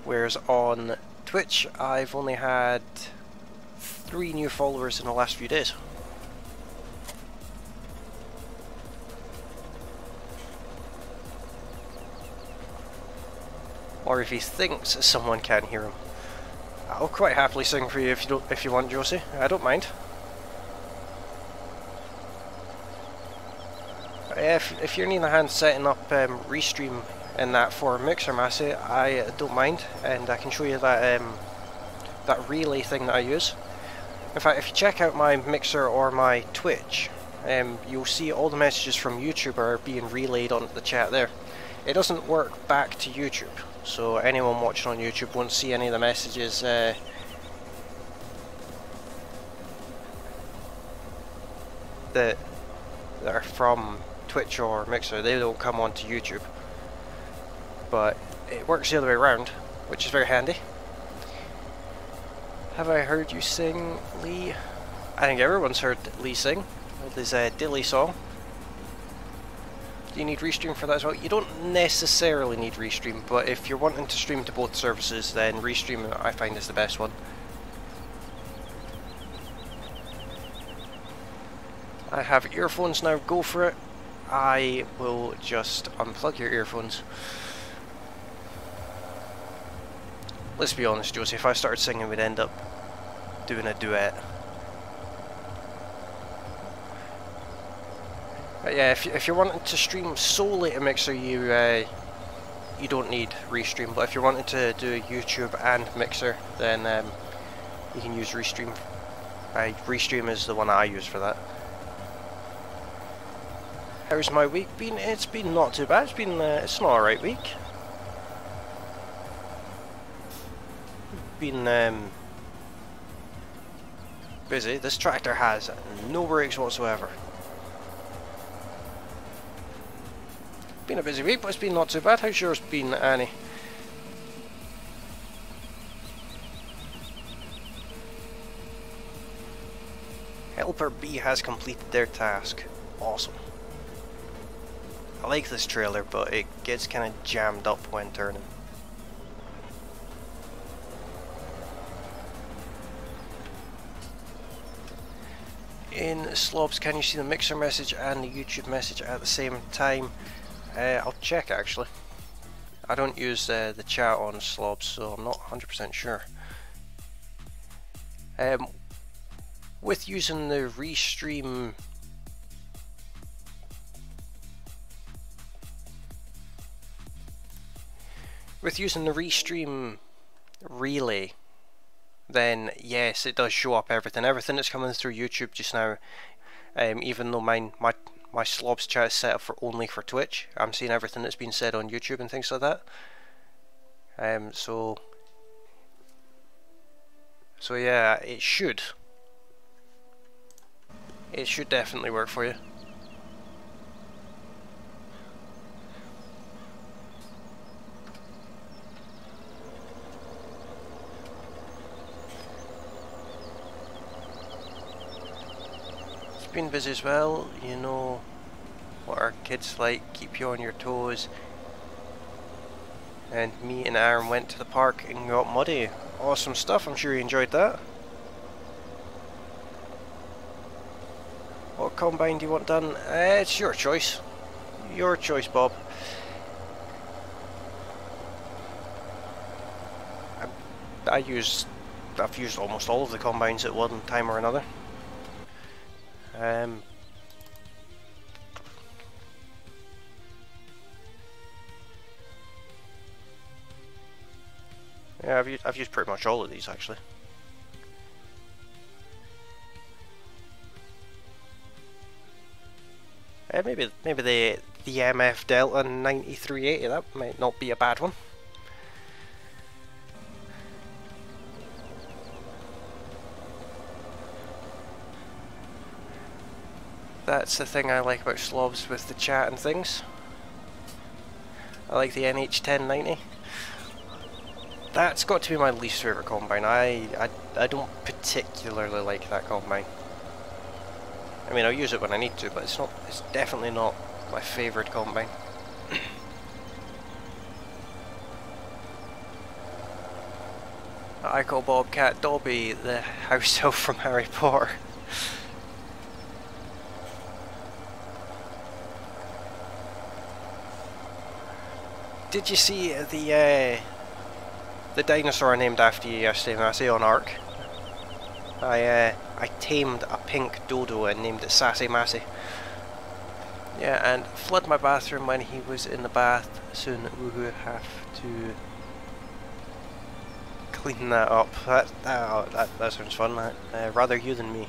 Whereas on Twitch I've only had 3 new followers in the last few days. Or if he thinks someone can't hear him. I'll quite happily sing for you if you want, Josie. I don't mind. If you're needing a hand setting up Restream in that for Mixer, Massey, I don't mind, and I can show you that that relay thing that I use. In fact, if you check out my Mixer or my Twitch, you'll see all the messages from YouTube are being relayed onto the chat there. It doesn't work back to YouTube, so anyone watching on YouTube won't see any of the messages that are from Twitch or Mixer. They don't come onto YouTube, but it works the other way around, which is very handy. Have I heard you sing, Lee? I think everyone's heard Lee sing with his Dilly song. Do you need Restream for that as well? You don't necessarily need Restream, but if you're wanting to stream to both services, then Restream I find is the best one. I have earphones now, go for it. I will just unplug your earphones. Let's be honest, Josie, if I started singing we'd end up doing a duet. But yeah, if you're wanting to stream solely to Mixer, you don't need Restream. But if you're wanting to do YouTube and Mixer, then you can use Restream. Restream is the one I use for that. How's my week been? It's been not too bad. It's an alright week. Been busy. This tractor has no brakes whatsoever. Been a busy week, but it's been not too bad. How's yours been, Annie? Helper B has completed their task. Awesome. I like this trailer, but it gets kind of jammed up when turning. In Slobs, can you see the Mixer message and the YouTube message at the same time? I'll check actually. I don't use the chat on Slobs, so I'm not 100% sure. With using the Restream relay, then yes, it does show up everything that's coming through YouTube just now. Even though my Slobs chat is set up only for Twitch, I'm seeing everything that's been said on YouTube and things like that. So yeah, it should definitely work for you. Been busy as well, you know what our kids like, keep you on your toes. And me and Aaron went to the park and got muddy. Awesome stuff, I'm sure you enjoyed that. What combine do you want done? It's your choice. Your choice, Bob. I've used almost all of the combines at one time or another. Yeah, I've used pretty much all of these actually. Maybe the MF Delta 9380, that might not be a bad one. That's the thing I like about slobs with the chat and things. I like the NH1090. That's got to be my least favourite combine. I don't particularly like that combine. I mean, I'll use it when I need to, but it's definitely not my favourite combine. I call Bobcat Dobby the house elf from Harry Potter. Did you see the dinosaur named after you yesterday, Massey, on Ark? I tamed a pink dodo and named it Sassy Massey. Yeah, and flood my bathroom when he was in the bath. Soon we will have to clean that up. That sounds fun. Rather you than me.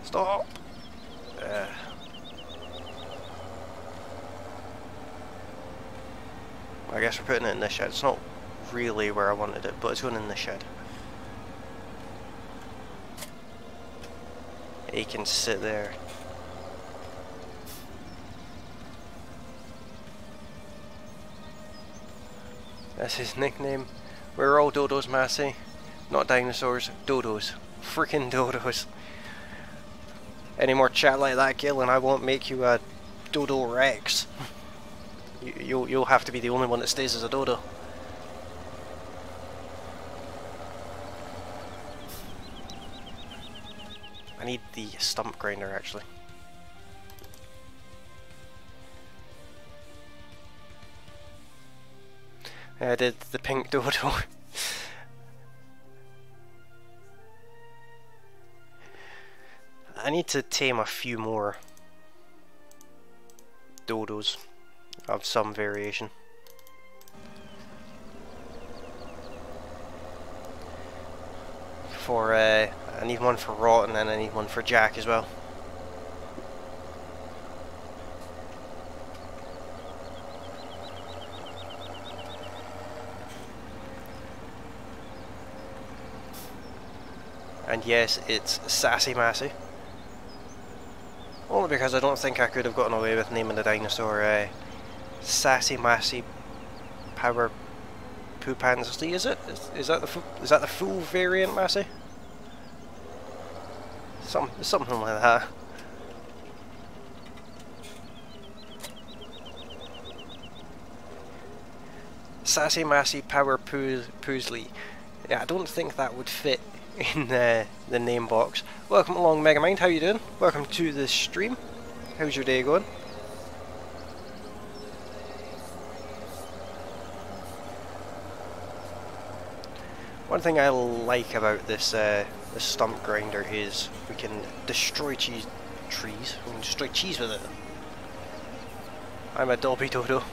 Stop! I guess we're putting it in this shed. It's not really where I wanted it, but it's going in the shed. He can sit there. That's his nickname. We're all dodos, Massey. Not dinosaurs, dodos. Freaking dodos. Any more chat like that, Gil, and I won't make you a Dodo Rex. You'll have to be the only one that stays as a dodo. I need the stump grinder actually. I did the pink dodo. I need to tame a few more dodos of some variation. I need one for Rotten and I need one for Jack as well. And yes, it's Sassy Massey. Only because I don't think I could have gotten away with naming the dinosaur Sassy Massey Power Lee. Is it? Is that the full variant, Massey? Something like that. Sassy Massey Power Lee. Yeah, I don't think that would fit in the name box. Welcome along, Megamind. How you doing? Welcome to the stream. How's your day going? One thing I like about this stump grinder is we can destroy trees. We can destroy cheese with it. I'm a Dobby Dodo.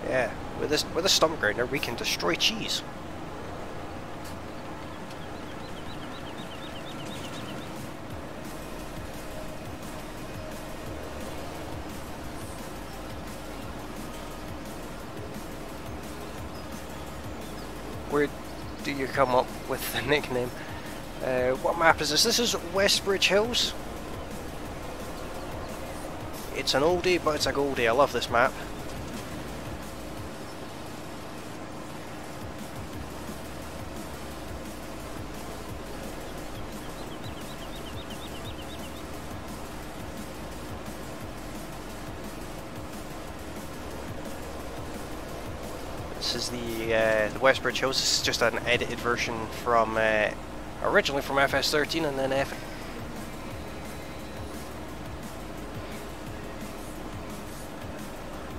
Yeah, with a stump grinder we can destroy cheese. Where do you come up with the nickname? What map is this? This is Westbridge Hills. It's an oldie, but it's a goldie. I love this map. This is the West Bridge Hills. This is just an edited version from originally from FS13 and then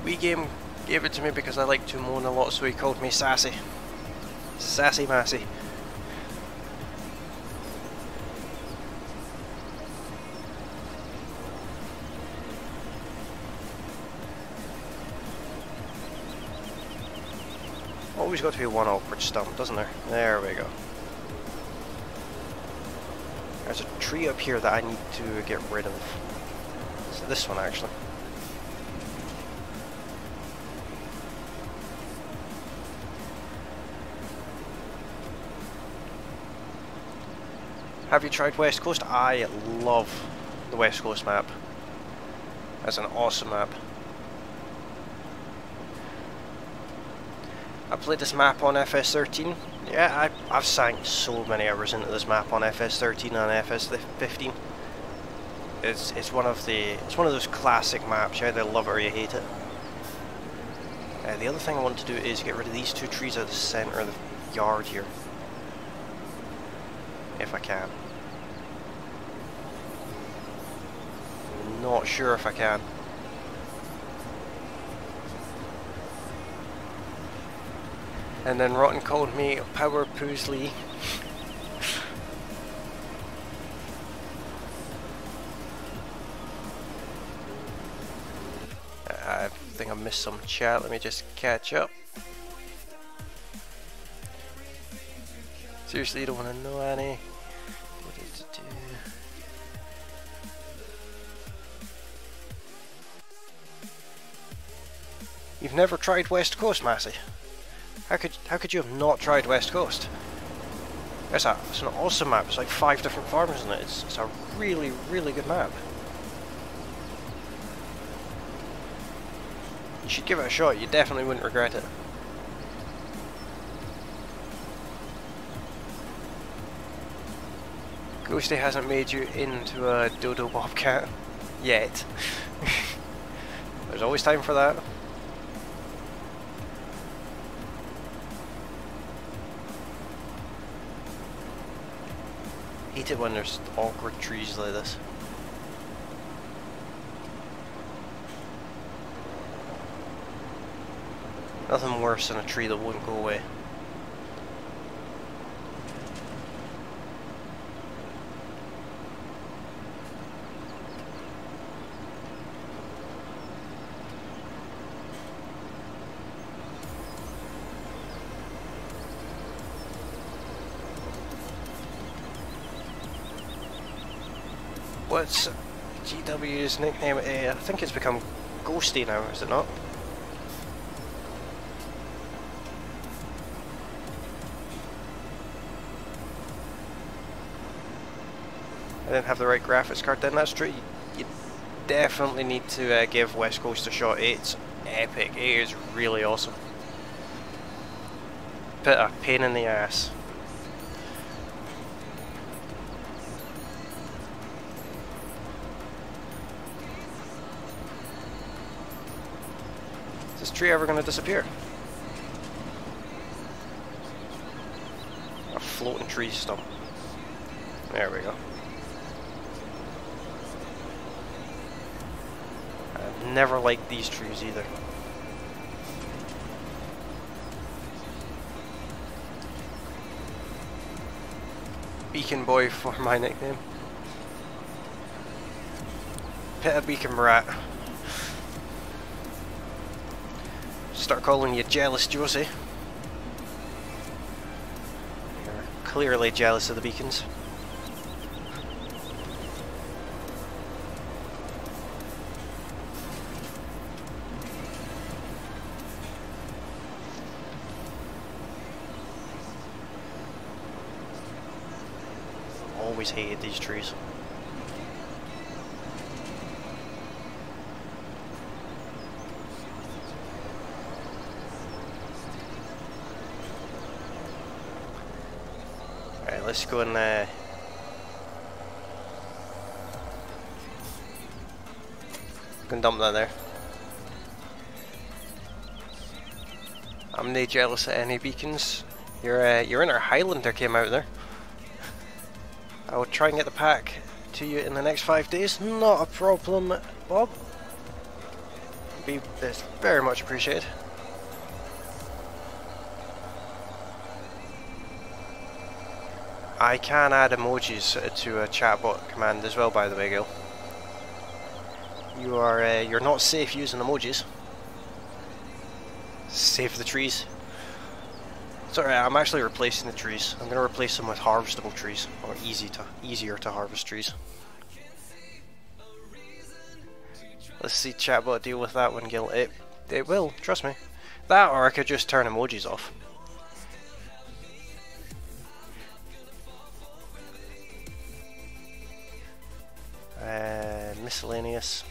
Wii Game gave it to me because I like to moan a lot, so he called me Sassy. Sassy Massey. Always got to be one awkward stump, doesn't there? There we go. There's a tree up here that I need to get rid of. It's this one actually. Have you tried West Coast? I love the West Coast map. That's an awesome map. I played this map on FS13. Yeah, I've sank so many hours into this map on FS13 and FS15. It's one of those classic maps. You either love it or you hate it. The other thing I want to do is get rid of these two trees out of the centre of the yard here, if I can. I'm not sure if I can. And then Rotten called me Power Lee. I think I missed some chat. Let me just catch up. Seriously, you don't want to know any? You've never tried West Coast, Massey? How could you have not tried West Coast? It's an awesome map. It's like 5 different farms in it. It's a really, really good map. You should give it a shot. You definitely wouldn't regret it. Ghosty hasn't made you into a dodo bobcat yet. There's always time for that. Hate it when there's awkward trees like this. Nothing worse than a tree that won't go away. What's GW's nickname? I think it's become Ghosty now, is it not? I didn't have the right graphics card then, that's true. You definitely need to give West Coast a shot. It's epic, it is really awesome. Bit of a pain in the ass. Is this tree ever going to disappear? A floating tree stump. There we go. I've never liked these trees either. Beacon Boy for my nickname. Pit a Beacon Rat. Start calling you Jealous Josie. You're clearly jealous of the beacons. Always hated these trees. Alright, let's go and dump that there. I'm nae jealous of any beacons. Your inner Highlander came out there. I will try and get the pack to you in the next 5 days. Not a problem, Bob. It's very much appreciated. I can add emojis to a chatbot command as well, by the way, Gil. You're not safe using emojis. Save the trees. Sorry, I'm actually replacing the trees. I'm going to replace them with harvestable trees, or easier to harvest trees. Let's see chatbot deal with that one, Gil. It will, trust me. That, or I could just turn emojis off. Miscellaneous.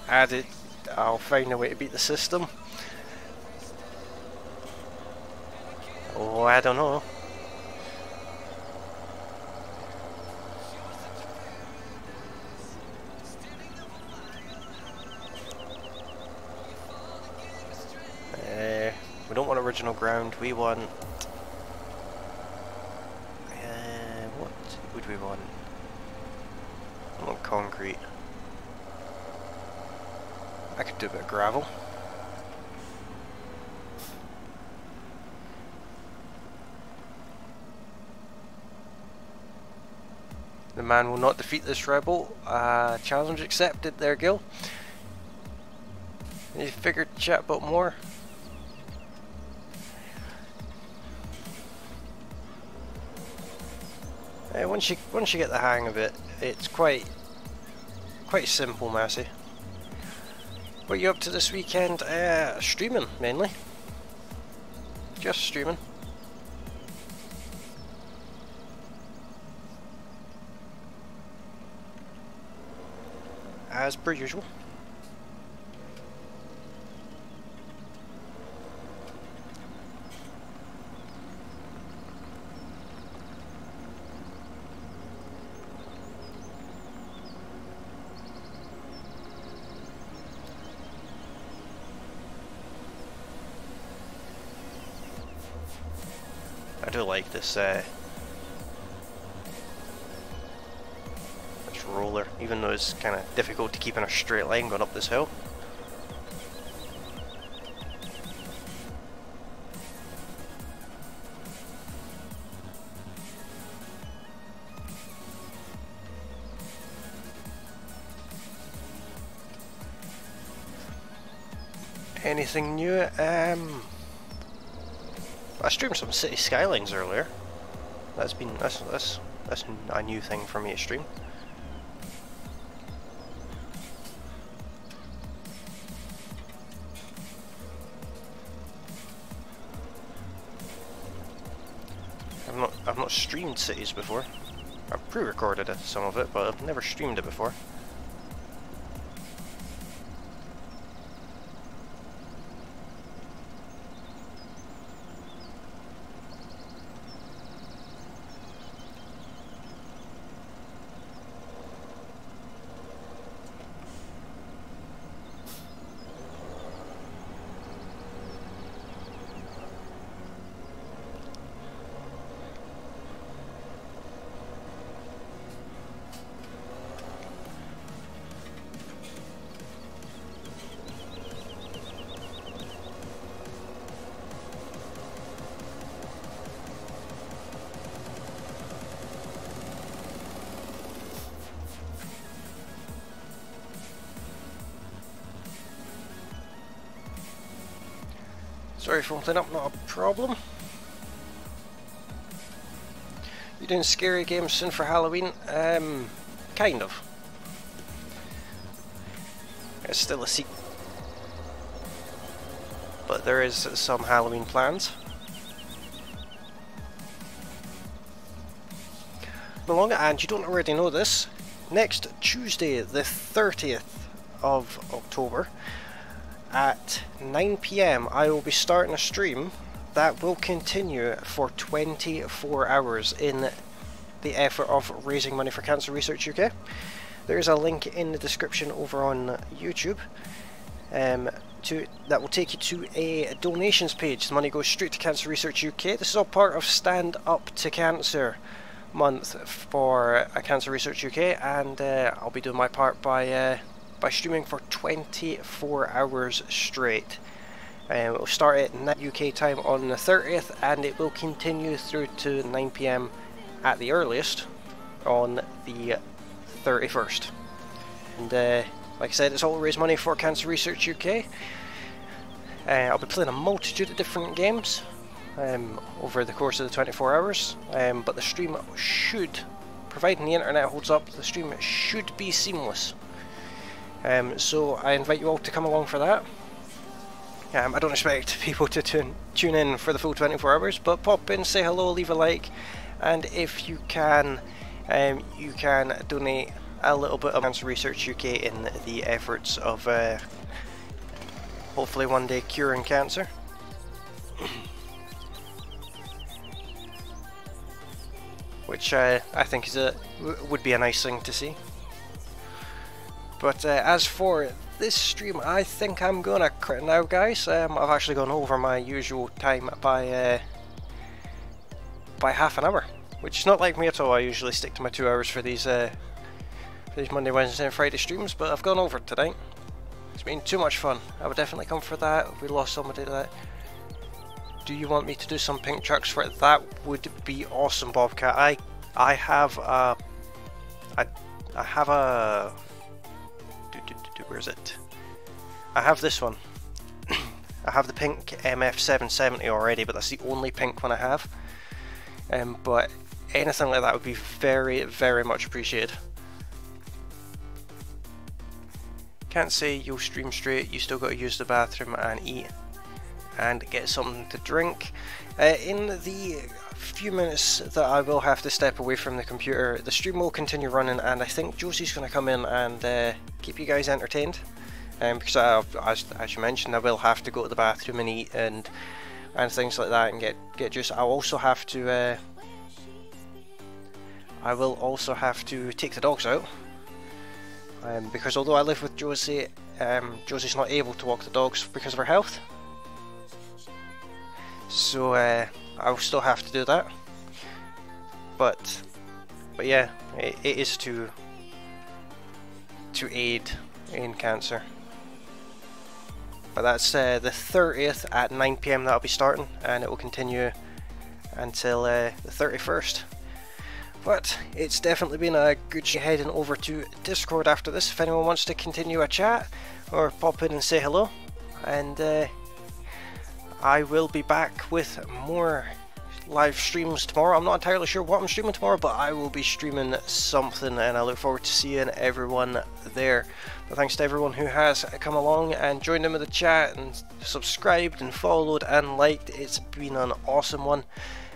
Add it. I'll find a way to beat the system. Oh, I don't know. We don't want original ground. We want. What would we want? I want concrete. I could do a bit of gravel. The man will not defeat this rebel. Challenge accepted there, Gil. You figured chatbot more? Once you get the hang of it, it's quite simple, Massey. What are you up to this weekend? Streaming, mainly. Just streaming. As per usual. I do like this roller, even though it's kind of difficult to keep in a straight line going up this hill. Anything new? I streamed some City Skylines earlier. That's a new thing for me to stream. I've not streamed Cities before. I've pre-recorded some of it, but I've never streamed it before. Sorry for holding up, not a problem. You doing scary games soon for Halloween? Kind of. It's still a secret, but there is some Halloween plans. along and you don't already know this, next Tuesday the 30th of October at 9 PM I will be starting a stream that will continue for 24 hours in the effort of raising money for Cancer Research UK. There is a link in the description over on YouTube that will take you to a donations page. The money goes straight to Cancer Research UK. This is all part of Stand Up to Cancer month for Cancer Research UK, and I'll be doing my part by streaming for 24 hours straight. It will start at 9 UK time on the 30th, and it will continue through to 9 PM at the earliest on the 31st. And like I said, it's all to raise money for Cancer Research UK. I'll be playing a multitude of different games over the course of the 24 hours, but the stream should, providing the internet holds up, the stream should be seamless. So I invite you all to come along for that. I don't expect people to tune in for the full 24 hours, but pop in, say hello, leave a like, and if you can donate a little bit of Cancer Research UK in the efforts of hopefully one day curing cancer. Which I think would be a nice thing to see. But as for this stream, I think I'm gonna quit now, guys. I've actually gone over my usual time by half an hour, which is not like me at all. I usually stick to my 2 hours for these Monday, Wednesday and Friday streams, but I've gone over it tonight. It's been too much fun. I would definitely come for that if we lost somebody to that. Do you want me to do some pink trucks for it? That would be awesome, Bobcat. I have a where is it? I have this one. I have the pink MF770 already, but that's the only pink one I have. But anything like that would be very, very much appreciated. Can't say you'll stream straight, you still got to use the bathroom and eat and get something to drink. In the few minutes that I will have to step away from the computer, the stream will continue running, and I think Josie's going to come in and keep you guys entertained. Because as you mentioned, I will have to go to the bathroom and eat and things like that and get juice. I'll also have to I will also have to take the dogs out. Because although I live with Josie, Josie's not able to walk the dogs because of her health. So I'll still have to do that. But yeah, it is to aid in cancer. But that's the 30th at 9 PM that'll be starting, and it will continue until the 31st. But it's definitely been a good heading over to Discord after this if anyone wants to continue a chat or pop in and say hello. And I will be back with more live streams tomorrow. I'm not entirely sure what I'm streaming tomorrow, but I will be streaming something, and I look forward to seeing everyone there. But thanks to everyone who has come along and joined in with the chat and subscribed and followed and liked. It's been an awesome one.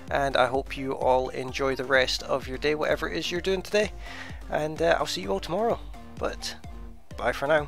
And I hope you all enjoy the rest of your day, whatever it is you're doing today. And I'll see you all tomorrow. But bye for now.